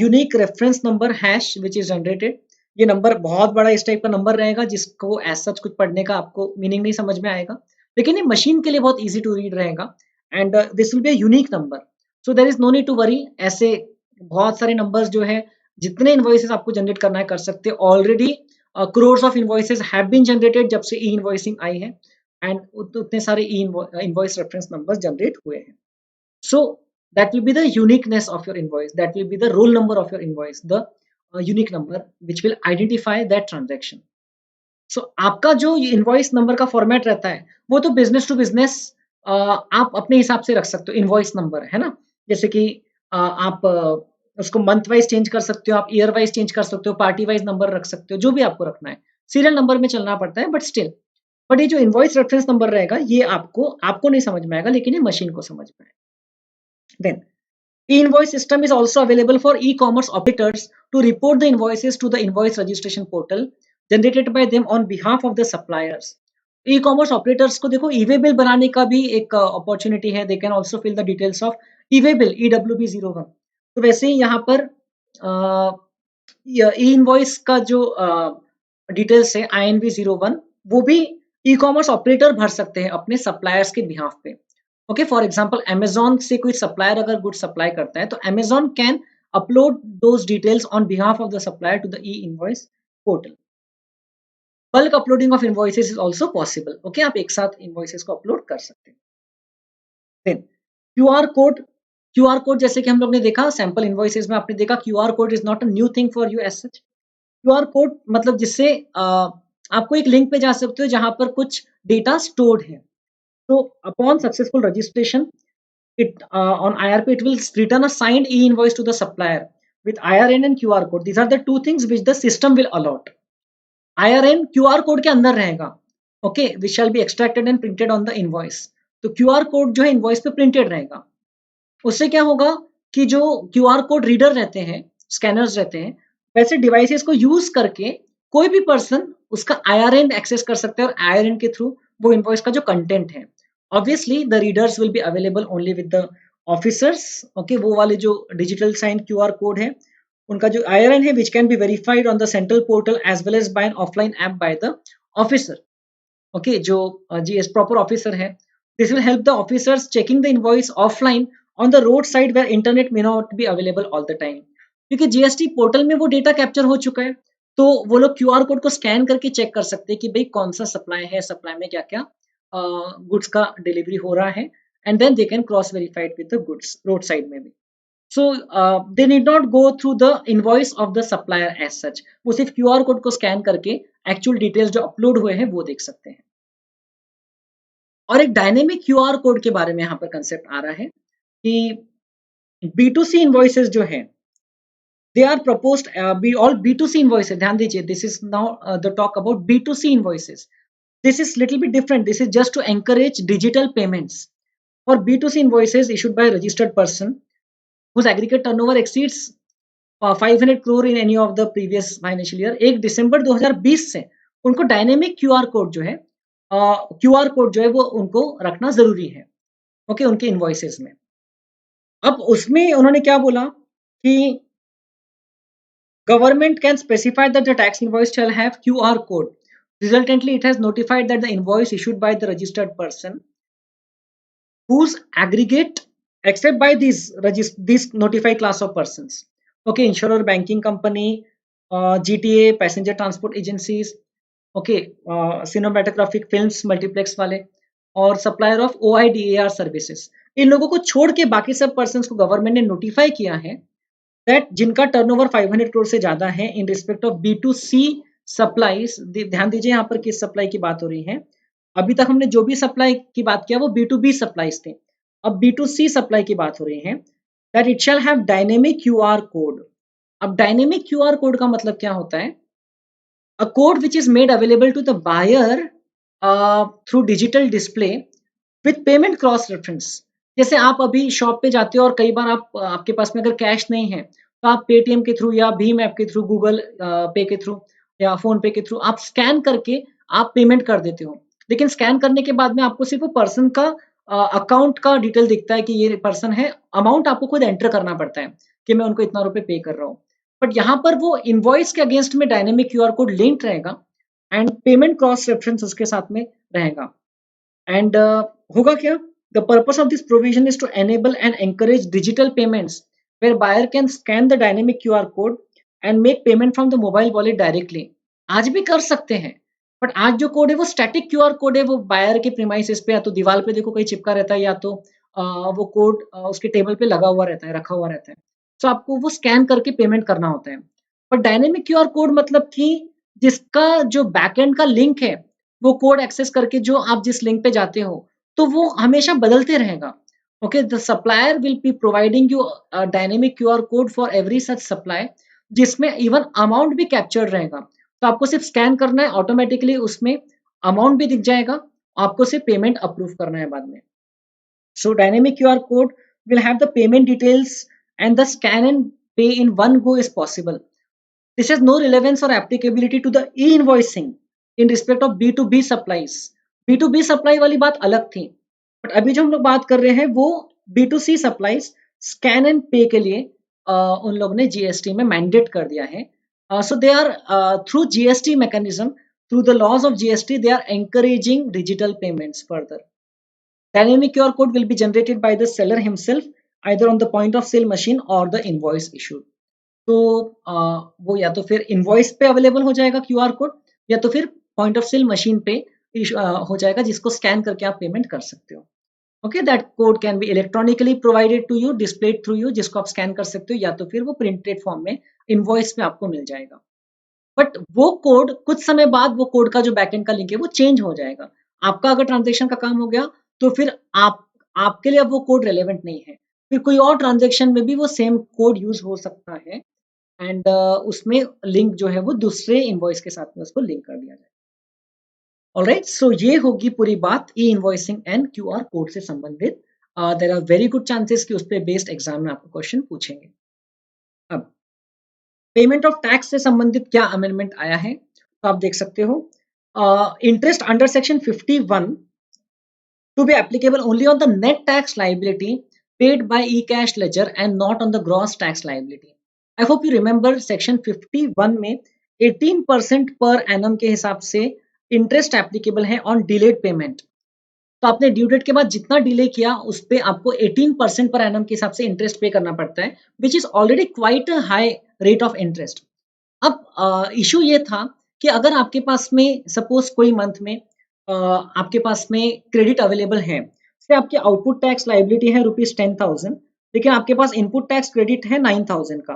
unique reference number hash which is generated. ये नंबर बहुत बड़ा इस टाइप का नंबर रहेगा जिसको एज सच कुछ पढ़ने का आपको मीनिंग नहीं समझ में आएगा, लेकिन ये मशीन के लिए बहुत इजी टू रीड रहेगा। And this will be a unique number, so there is no need to worry. ऐसे बहुत सारे नंबर्स जो है, जितने इनवॉइसेस आपको जनरेट करना है कर सकते हैं। Already crores of invoices have been generated जब से ई इनवॉइसिंग आई है, एंड उतने सारे ई इनवॉइस रेफरेंस नंबर्स जनरेट हुए हैं। सो that will be the uniqueness of your invoice, that will be the roll number of your invoice, the unique number which will identify that transaction. So आपका जो invoice number का format रहता है वो तो business to business आप अपने हिसाब से रख सकते हो। इनवॉइस नंबर है ना, जैसे कि आप उसको मंथ वाइज चेंज कर सकते हो, आप ईयर वाइज चेंज कर सकते हो, पार्टी वाइज नंबर रख सकते हो, जो भी आपको रखना है। सीरियल नंबर में चलना पड़ता है बट स्टिल। बट ये जो इनवॉइस रेफरेंस नंबर रहेगा ये आपको नहीं समझ में आएगा, लेकिन ये मशीन को समझ में आएगा। Then e-invoice system is also available for e-commerce operators to report the invoices to the invoice registration portal generated by them on behalf of the suppliers. E-commerce operators को देखो ई-वे बिल बनाने का भी एक अपॉर्चुनिटी है। They can also fill the details of e way bill, EWB01। तो वैसे ही यहाँ पर ई इनवॉइस का जो डिटेल्स है INV01, वो भी ई कॉमर्स ऑपरेटर भर सकते हैं अपने सप्लायर्स के बिहाफ पे। ओके, फॉर एग्जांपल अमेजॉन से कोई सप्लायर अगर गुड सप्लाई करता है तो Amazon can upload those details on behalf of the supplier to the e invoice portal. Bulk uploading of invoices is also possible. Okay, आप एक साथ इनवॉइसेस को अपलोड कर सकते हैं। Then QR code, QR code जैसे कि हम लोग ने देखा सैंपल इनवॉइसेस में, आपने देखा QR code is not a new thing for you as such. QR code मतलब जिससे आपको एक लिंक पे जा सकते हो जहां पर कुछ डेटा स्टोर्ड है। तो upon successful registration it on IRP, it will return a signed e-invoice to the supplier with IRN and QR code. These are the two things which the system will allot. IRN QR code के अंदर रहेगा, okay, which shall be extracted and printed on the invoice. तो QR code जो है invoice पे printed रहेगा। उससे क्या होगा कि जो QR कोड रीडर रहते हैं, स्कैनर्स रहते हैं, वैसे डिवाइसेस को यूज करके कोई भी पर्सन उसका IRN एक्सेस कर सकते हैं और IRN के थ्रू वो इनवॉइस का जो कंटेंट है, obviously the readers will be available only with the officers, okay, वो वाले जो डिजिटल साइन QR कोड है उनका जो IRN है which can be verified on the central portal as well as by an offline app by the officer, okay, जो GS proper officer है। this will help the officers checking the invoice offline on the road side where internet may not be available all the time, क्योंकि GST portal में वो data capture हो चुका है। तो वो लोग QR कोड को स्कैन करके चेक कर सकते हैं कि भाई कौन सा सप्लाई है, सप्लाई में क्या क्या गुड्स का डिलीवरी हो रहा है, and then they can cross verified with the goods road side में भी। So they need not go through the invoice of the supplier as such, वो सिर्फ क्यूआर कोड को स्कैन करके एक्चुअल डिटेल्स जो अपलोड हुए हैं वो देख सकते हैं। और एक डायनेमिक क्यूआर कोड के बारे में यहाँ पर कंसेप्ट आ रहा है कि B2C इनवॉइसेस जो है they are proposed, all B2C invoices, ध्यान दीजिए, this is now the talk about B2C invoices. This is little bit different. This is just to encourage digital payments. For B2C invoices issued by a registered person whose aggregate turnover exceeds 500 crore in any of the previous financial year, 1 दिसंबर 2020 से उनको dynamic QR code जो है वो उनको रखना जरूरी है, okay, उनके इनवॉइसेस में। अब उसमें उन्होंने क्या बोला कि government can specify that the tax invoice shall have QR code. Resultantly, it has notified that the invoice issued by the registered person whose aggregate except by these notified class of persons. Okay, insurer, banking company, GTA, passenger transport agencies, okay, cinematographic films multiplex वाले, और supplier of OIDAR services, इन लोगों को छोड़ के बाकी सब persons को government ने नोटिफाई किया है दैट जिनका टर्नओवर 500 करोड़ से ज्यादा है in respect of B2C supplies. ध्यान दीजिए यहाँ पर किस सप्लाई की बात हो रही है। अभी तक हमने जो भी सप्लाई की बात किया वो B2B सप्लाईज थे, अब B2C सप्लाई की बात हो रही है that it shall have dynamic QR code. अब डायनेमिक QR कोड का मतलब क्या होता है? A code which is made available to the buyer through digital display with payment cross reference। जैसे आप अभी शॉप पे जाते हो और कई बार आपके पास में अगर कैश नहीं है तो आप पेटीएम के थ्रू या भीम ऐप के थ्रू, गूगल पे के थ्रू या फोन पे के थ्रू आप स्कैन करके आप पेमेंट कर देते हो। लेकिन स्कैन करने के बाद में आपको सिर्फ वो पर्सन का अकाउंट का डिटेल दिखता है कि ये पर्सन है, अमाउंट आपको खुद एंटर करना पड़ता है कि मैं उनको इतना रुपए पे कर रहा हूँ। बट यहाँ पर वो इनवॉइस के अगेंस्ट में डायनेमिक QR कोड लिंक रहेगा एंड पेमेंट क्रॉस रेफरेंस उसके साथ में रहेगा। एंड होगा क्या? The purpose of this provision is to enable and encourage digital payments where buyer can scan the dynamic QR code and make payment from the mobile wallet directly. आज भी कर सकते हैं, बट आज जो कोड है वो स्टैटिक QR कोड है, वो बायर के प्रीमाइसेस पे या तो दीवार पे देखो कहीं चिपका रहता है या तो वो कोड उसके टेबल पे लगा हुआ रहता है, रखा हुआ रहता है। तो आपको वो स्कैन करके पेमेंट करना होता है। पर डायनेमिक QR कोड मतलब कि जिसका जो बैकएंड का लिंक है वो कोड एक्सेस करके जो आप जिस लिंक पे जाते हो तो वो हमेशा बदलते रहेगा। Okay, the supplier will be providing you dynamic QR code for every such supply, जिसमें इवन अमाउंट भी कैप्चर्ड रहेगा। तो आपको सिर्फ स्कैन करना है, ऑटोमेटिकली उसमें अमाउंट भी दिख जाएगा, आपको सिर्फ पेमेंट अप्रूव करना है बाद में। So dynamic QR code will have the payment details and the scan and pay in one go is possible. This has no relevance or applicability to the e-invoicing in respect of B2B supplies. B2B supply वाली बात अलग थी, but अभी जो हम लोग बात कर रहे हैं वो B2C supplies स्कैन एंड पे के लिए उन लोग ने GST में मैंडेट कर दिया है। So they are through GST mechanism, through the laws of GST, they are encouraging digital payments further. Dynamic QR code will be generated by the seller himself either on the point of sale machine or the invoice issued. तो वो या तो फिर invoice पे available हो जाएगा QR code या तो फिर पॉइंट ऑफ सेल मशीन पे हो जाएगा, जिसको स्कैन करके आप पेमेंट कर सकते हो। Okay, that code can be electronically provided to you, displayed through you, जिसको आप स्कैन कर सकते हो या तो फिर वो प्रिंटेड फॉर्म में इनवॉइस पे आपको मिल जाएगा। बट वो कोड कुछ समय बाद वो कोड का जो बैकएंड का लिंक है वो चेंज हो जाएगा। आपका अगर ट्रांजेक्शन का काम हो गया तो फिर आपके लिए अब वो कोड रेलेवेंट नहीं है, फिर कोई और ट्रांजेक्शन में भी वो सेम कोड यूज हो सकता है एंड उसमें लिंक जो है वो दूसरे इनवॉइस के साथ में उसको लिंक कर दिया जाए। ऑलराइट, सो ये होगी पूरी बात e invoicing and QR code से संबंधित। There are very good chances कि उस पे बेस्ड एग्जाम में आपको क्वेश्चन पूछेंगे। अब पेमेंट ऑफ टैक्स से संबंधित क्या अमेंडमेंट आया है तो आप देख सकते हो, interest under section 51 to be applicable only on the net tax liability paid by e-cash ledger and not on the gross tax liability. I hope you remember section 51 में 18% per annum के हिसाब से इंटरेस्ट एप्लीकेबल है on delayed payment. तो आपने due date के बाद जितना डिले किया उस पे आपको 18% पर एनम के हिसाब से इंटरेस्ट पे करना पड़ता है, which is already quite a high rate of interest. अब इशू ये था कि अगर आपके पास में सपोज कोई मंथ में आपके पास में क्रेडिट अवेलेबल है, से आपकी आउटपुट टैक्स लाइबिलिटी है ₹10,000, लेकिन आपके पास इनपुट टैक्स क्रेडिट है 9,000 का,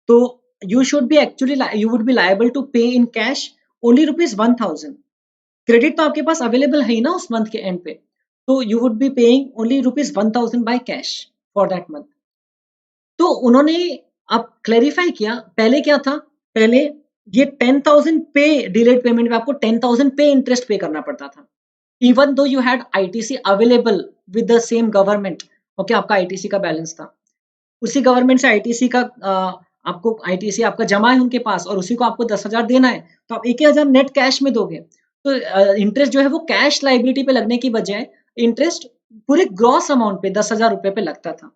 तो you should be actually you would be liable to pay in cash only ₹1,000। Credit तो आपके पास अवेलेबल है ही ना उस मंथ के एंड पे, तो you would be paying only ₹1,000 by cash for that month. तो उन्होंने अब क्लैरिफाई किया, पहले क्या था, पहले ये 10,000 पे डिलेड पेमेंट में आपको 10,000 पे इंटरेस्ट पे करना पड़ता था, even though you had ITC available with the same government. Okay, आपका ITC का बैलेंस था, उसी गवर्नमेंट से ITC का आपको ITC आपका जमा है उनके पास और उसी को आपको 10,000 देना है, तो आप 1,000 नेट कैश में दोगे। तो इंटरेस्ट जो है वो कैश लाइबिलिटी पे लगने की बजाय इंटरेस्ट पूरे ग्रॉस अमाउंट पे 10,000 रुपए पे लगता था।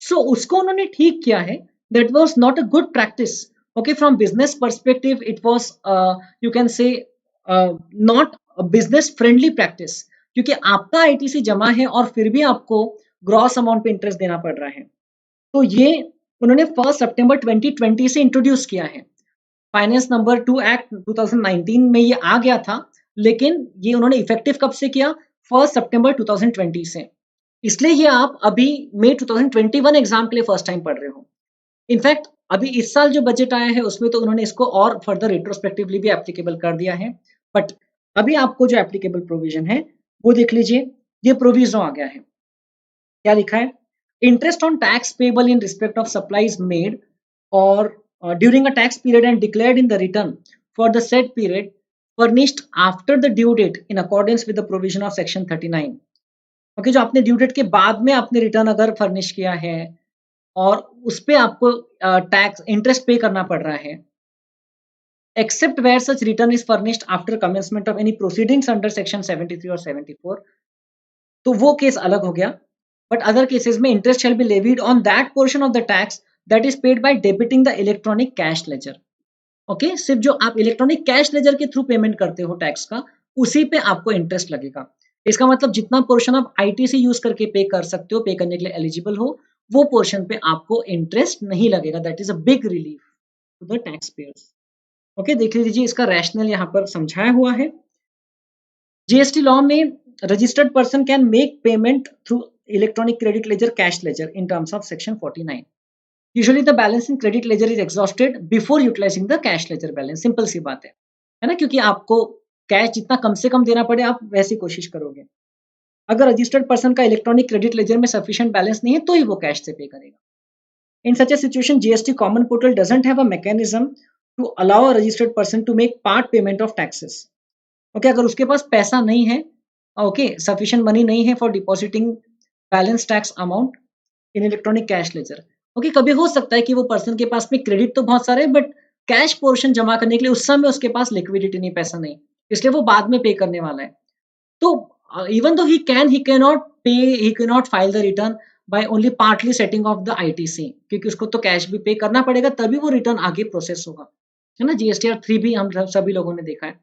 सो उसको उन्होंने ठीक किया है, that was not a good practice. Okay, from business perspective it was you can say not business friendly practice, क्योंकि आपका ITC जमा है और फिर भी आपको ग्रॉस अमाउंट पे इंटरेस्ट देना पड़ रहा है। तो ये उन्होंने 1 सितंबर 2020 से इंट्रोड्यूस किया है। फाइनेंस नंबर 2 एक्ट 2019 में ये आ गया था, लेकिन ये उन्होंने इफेक्टिव कब से किया? 1 सितंबर 2020 से। इसलिए ये आप अभी मई 2021 एग्जाम के लिए फर्स्ट टाइम पढ़ रहे हो। इनफैक्ट अभी इस साल जो बजट आया है उसमें तो उन्होंने इसको और फर्दर रिट्रोस्पेक्टिवली भी एप्लीकेबल कर दिया है। बट अभी आपको जो एप्लीकेबल प्रोविजन है वो देख लीजिए, ये प्रोविजन आ गया है। क्या लिखा है? Interest on tax payable in respect of supplies made और during a tax period and declared in the return for the said period furnished after the due date in accordance with the provision of section 39। Okay, जो आपने due date के बाद में आपने return अगर furnish किया है और उस पे आपको टैक्स इंटरेस्ट पे करना पड़ रहा है, except where such return is furnished after commencement of any proceedings under section 73 और 74, तो वो केस अलग हो गया। बट अदर केसेस में interest shall be levied on that portion of the tax that is paid by debiting the electronic cash ledger. Okay, सिर्फ जो आप इलेक्ट्रॉनिक कैश लेजर के थ्रू पेमेंट करते हो टैक्स का, उसी पे आपको इंटरेस्ट लगेगा। इसका मतलब जितना पोर्शन आप आईटीसी यूज करके पे कर सकते हो, पे करने के लिए एलिजिबल हो, वो पोर्शन पे आपको इंटरेस्ट नहीं लगेगा। That is a big relief to the tax payers. Okay, देख लीजिए इसका रैशनल यहाँ पर समझाया हुआ है। जीएसटी लॉ में registered person can make payment through electronic credit ledger, cash ledger in terms of section 49। Usually the balance in credit ledger is exhausted before utilising the cash ledger balance. Simple सी बात है ना, क्योंकि आपको cash जितना कम से कम देना पड़े आप वैसी कोशिश करोगे। अगर रजिस्टर्ड पर्सन का इलेक्ट्रॉनिक क्रेडिट लेजर में सफिशिएंट बैलेंस नहीं है तो ही वो कैश से पे करेगा। In such a situation GST common portal doesn't have a mechanism to allow a registered person to make part payment of taxes. Okay, अगर उसके पास पैसा नहीं है, ओके, सफिशिएंट मनी नहीं है for depositing balance tax amount in electronic cash ledger. Okay, कभी हो सकता है कि वो पर्सन के पास में क्रेडिट तो बहुत सारे, बट कैश पोर्शन जमा करने के लिए उस समय उसके पास लिक्विडिटी नहीं, पैसा नहीं, इसलिए वो बाद में पे करने वाला है। तो even though he can not file the return by only partly setting off the ITC, क्योंकि उसको तो कैश भी पे करना पड़ेगा तभी वो रिटर्न आगे प्रोसेस होगा, है ना। जीएसटीआर 3 भी हम सभी लोगों ने देखा है,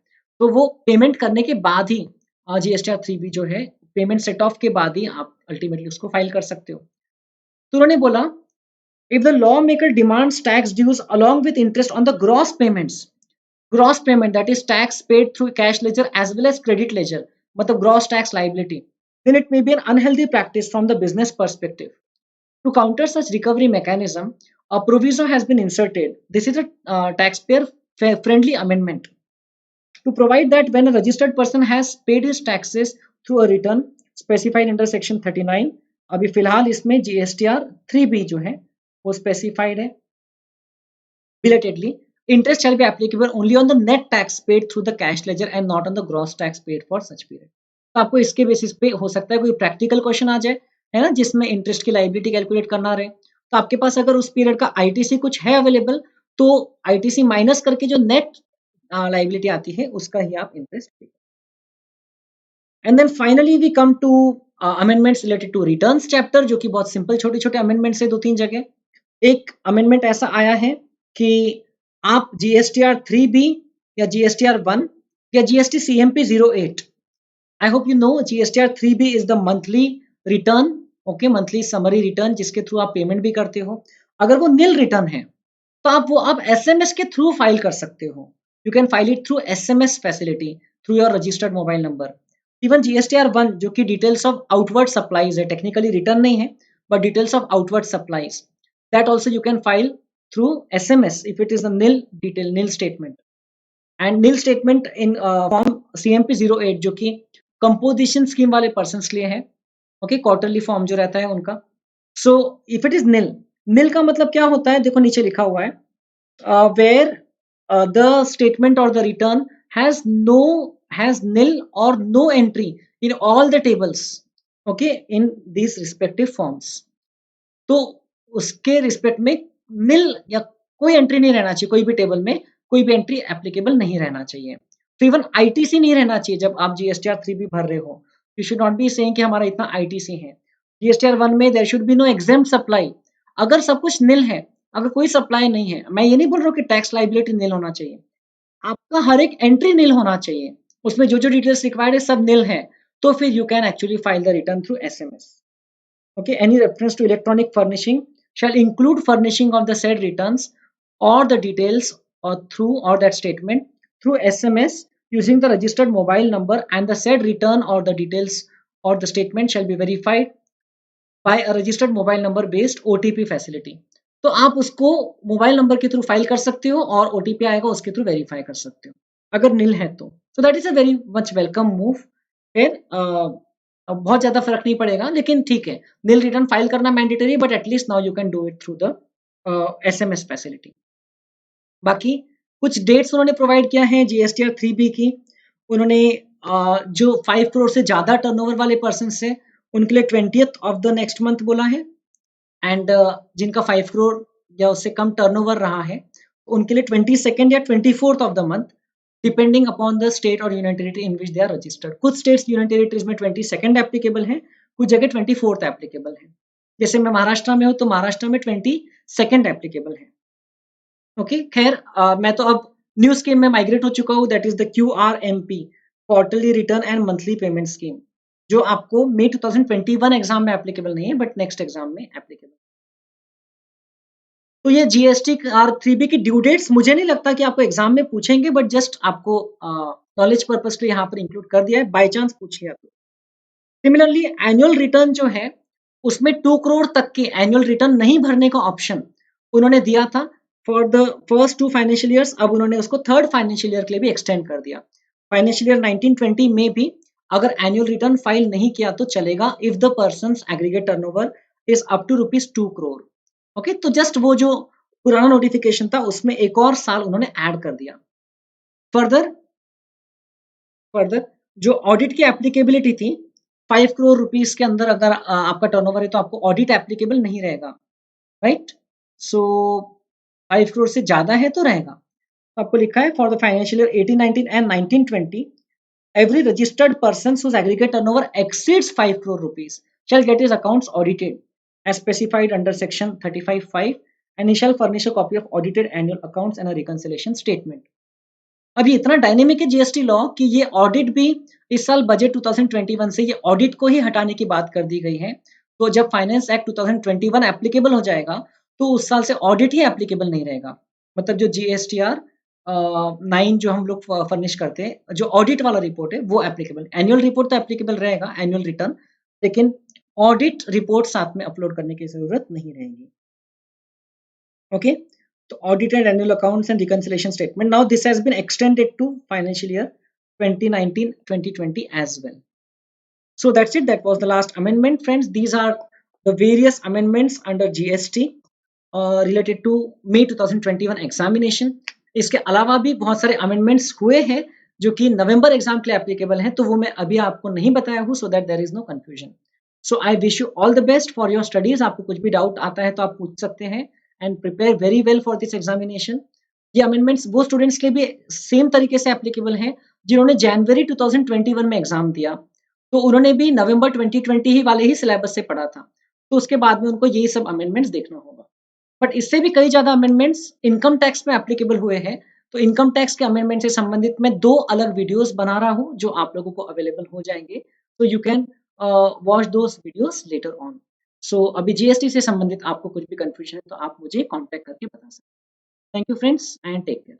तो वो पेमेंट करने के बाद ही जीएसटीआर 3 भी जो है पेमेंट सेट ऑफ के बाद ही आप अल्टीमेटली उसको फाइल कर सकते हो। तो उन्होंने बोला, if the lawmaker demands tax dues along with interest on the gross payment that is tax paid through cash ledger as well as credit ledger, मतलब gross tax liability, then it may be an unhealthy practice from the business perspective. To counter such recovery mechanism, a proviso has been inserted. This is a taxpayer friendly amendment to provide that when a registered person has paid his taxes through a return specified under section 39, अभी फिलहाल इसमें GSTR 3B जो है वो specified है, belatedly, interest shall be applicable only on the net tax paid through the cash ledger and not on the gross tax paid for such period। तो आपको इसके बेसिस पे हो सकता है कोई प्रैक्टिकल क्वेश्चन आ जाए, है ना, जिसमें इंटरेस्ट की लाइबिलिटी कैलकुलेट करना रहे, तो आपके पास अगर उस पीरियड का आईटीसी कुछ है अवेलेबल, तो आईटीसी माइनस करके जो नेट लाइबिलिटी आती है उसका ही आप interest pay. And then finally we come to amendments related to returns chapter, जो कि बहुत सिंपल छोटे छोटे अमेंडमेंट्स है 2-3 जगह। एक अमेंडमेंट ऐसा आया है कि आप जीएसटीआर 3B या जीएसटीआर 1 या GST CMP 08, I hope you know GSTR 3B is the monthly return, okay, monthly summary return जिसके थ्रू आप पेमेंट भी करते हो। अगर वो नील रिटर्न है तो आप एसएमएस के थ्रू फाइल कर सकते हो। You can file it through SMS facility through your registered mobile number. Even GSTR 1 जो कि डिटेल्स ऑफ आउटवर्ड सप्लाईज है, टेक्निकली रिटर्न नहीं है but details of outward supplies, that also you can file through SMS if it is a nil statement, and nil statement in form CMP 08 जो कि composition scheme वाले persons के लिए है, okay, quarterly form जो रहता है उनका। सो इफ इट इज निल का मतलब क्या होता है, देखो नीचे लिखा हुआ है, वेयर द स्टेटमेंट और the return has nil or no entry in all the tables, okay, in these respective forms। तो उसके रिस्पेक्ट में निल या कोई एंट्री नहीं रहना चाहिए, कोई भी टेबल में कोई भी एंट्री एप्लीकेबल नहीं रहना चाहिए। तो इवन आईटीसी नहीं रहना चाहिए जब आप जीएसटीआर 3 भी भर रहे हो। You should not be saying कि हमारा इतना आईटीसी है। जीएसटीआर 1 में there should be no exempt supply. अगर सब कुछ निल है, अगर कोई सप्लाई नहीं है, मैं ये नहीं बोल रहा हूँ कि टैक्स लाइबिलिटी निल होना चाहिए, आपका हर एक एंट्री निल होना चाहिए, उसमें जो जो डिटेल्स रिक्वायर्ड है सब निल है, तो फिर you can actually file the return through SMS. Okay, any reference to electronic furnishing shall include furnishing of the said returns or the details or through or that statement through SMS using the registered mobile number, and the said return or the details or the statement shall be verified by a registered mobile number based OTP facility. तो आप उसको mobile number के through file कर सकते हो और OTP आएगा उसके थ्रू वेरीफाई कर सकते हो अगर नील है तो। So that is a very much welcome move. फिर बहुत ज्यादा फर्क नहीं पड़ेगा लेकिन ठीक है, नील रिटर्न फाइल करना mandatory, but at least now you can do it through the SMS facility. बाकी कुछ डेट्स उन्होंने प्रोवाइड किया है GSTR 3B की। उन्होंने जो 5 करोड़ से ज्यादा टर्नओवर वाले पर्सन है उनके लिए 20th of the next month बोला है, एंड जिनका 5 करोड़ या उससे कम टर्नओवर रहा है उनके लिए 22nd या 24th of the month, depending upon the state और union territory in which they are registered. कुछ स्टेट्स यूनियन टेरिटरीज में 22nd एप्लीकेबल है, कुछ जगह 24th एप्लीकेबल है। जैसे मैं महाराष्ट्र में हूँ तो महाराष्ट्र में 22nd एप्लीकेबल है। ओके खैर मैं तो अब न्यू स्कीम में माइग्रेट हो चुका हूँ, that is the QRMP, quarterly return and monthly payment scheme, जो आपको मई 2021 एग्जाम में एप्लीकेबल नहीं है बट नेक्स्ट एग्जाम में एप्लीकेबल। तो ये GSTR 3B की ड्यू डेट्स मुझे नहीं लगता कि आपको एग्जाम में पूछेंगे, बट जस्ट आपको नॉलेज पर्पस के लिए यहाँ पर इंक्लूड कर दिया है, बाय चांस पूछिए तो। सिमिलरली एनुअल रिटर्न जो है उसमें 2 करोड़ तक के एनुअल रिटर्न नहीं भरने का ऑप्शन उन्होंने दिया था for the first 2 financial years. अब उन्होंने उसको थर्ड फाइनेंशियल ईयर के लिए भी एक्सटेंड कर दिया। फाइनेंशियल ईयर 1920 में भी अगर एनुअल रिटर्न फाइल नहीं किया तो चलेगा if the person's aggregate turnover is up to ₹2 crore. Okay तो जस्ट वो जो पुराना नोटिफिकेशन था उसमें एक और साल उन्होंने ऐड कर दिया। फर्दर फर्दर जो ऑडिट की एप्लीकेबिलिटी थी 5 करोड़ रुपीस के अंदर अगर आपका टर्नओवर है तो आपको ऑडिट एप्लीकेबल नहीं रहेगा, राइट। सो 5 करोड़ से ज्यादा है तो रहेगा। तो आपको लिखा है for the financial year 1819 and 1920 every registered person whose aggregate turnover exceeds 5 crore rupees shall get his accounts audited as specified under section 35(5) and he shall furnish a copy of audited annual accounts and a reconciliation statement। अब ये इतना dynamic है GST law कि ये audit भी इस साल budget 2021 से ये ऑडिट को ही हटाने की बात कर दी गई है। तो जब फाइनेंस एक्ट 2021 एप्लीकेबल हो जाएगा तो उस साल से ऑडिट ही एप्लीकेबल नहीं रहेगा। मतलब जो GSTR 9 जो हम लोग फर्निश करते हैं, जो ऑडिट वाला रिपोर्ट है वो एप्लीकेबल, एनुअल रिपोर्ट तो एप्लीकेबल रहेगा एनुअल रिटर्न, लेकिन ऑडिट रिपोर्ट साथ में अपलोड करने की जरूरत नहीं रहेगी। ओके तो audited annual accounts and reconciliation statement, now this has been extended to financial year 2019-2020 as well। So that's it, that was the last amendment friends। These are the various amendments under GST related to May 2021 examination। इसके अलावा भी बहुत सारे amendments हुए हैं जो कि नवंबर exam के लिए एप्लीकेबल हैं, तो वो मैं अभी आपको नहीं बताया हूँ, so that there is no confusion. So I wish you all the best for your studies. आपको कुछ भी डाउट आता है तो आप पूछ सकते हैं and prepare very well for this examination. ये अमेंडमेंट्स वो स्टूडेंट्स के लिए भी सेम तरीके से एप्लीकेबल हैं जिन्होंने जनवरी 2021 में एग्जाम दिया, तो उन्होंने भी नवंबर 2020 ही वाले ही सिलेबस से पढ़ा था, तो उसके बाद में उनको यही सब अमेंडमेंट्स देखना होगा। बट इससे भी कई ज्यादा अमेंडमेंट्स इनकम टैक्स में एप्लीकेबल हुए हैं, तो इनकम टैक्स के अमेंडमेंट से संबंधित मैं 2 अलग वीडियोस बना रहा हूं जो आप लोगों को अवेलेबल हो जाएंगे, तो you can watch those videos later on. So अभी जीएसटी से संबंधित आपको कुछ भी कंफ्यूजन है तो आप मुझे कांटेक्ट करके बता सकते हैं। Thank you friends and take care.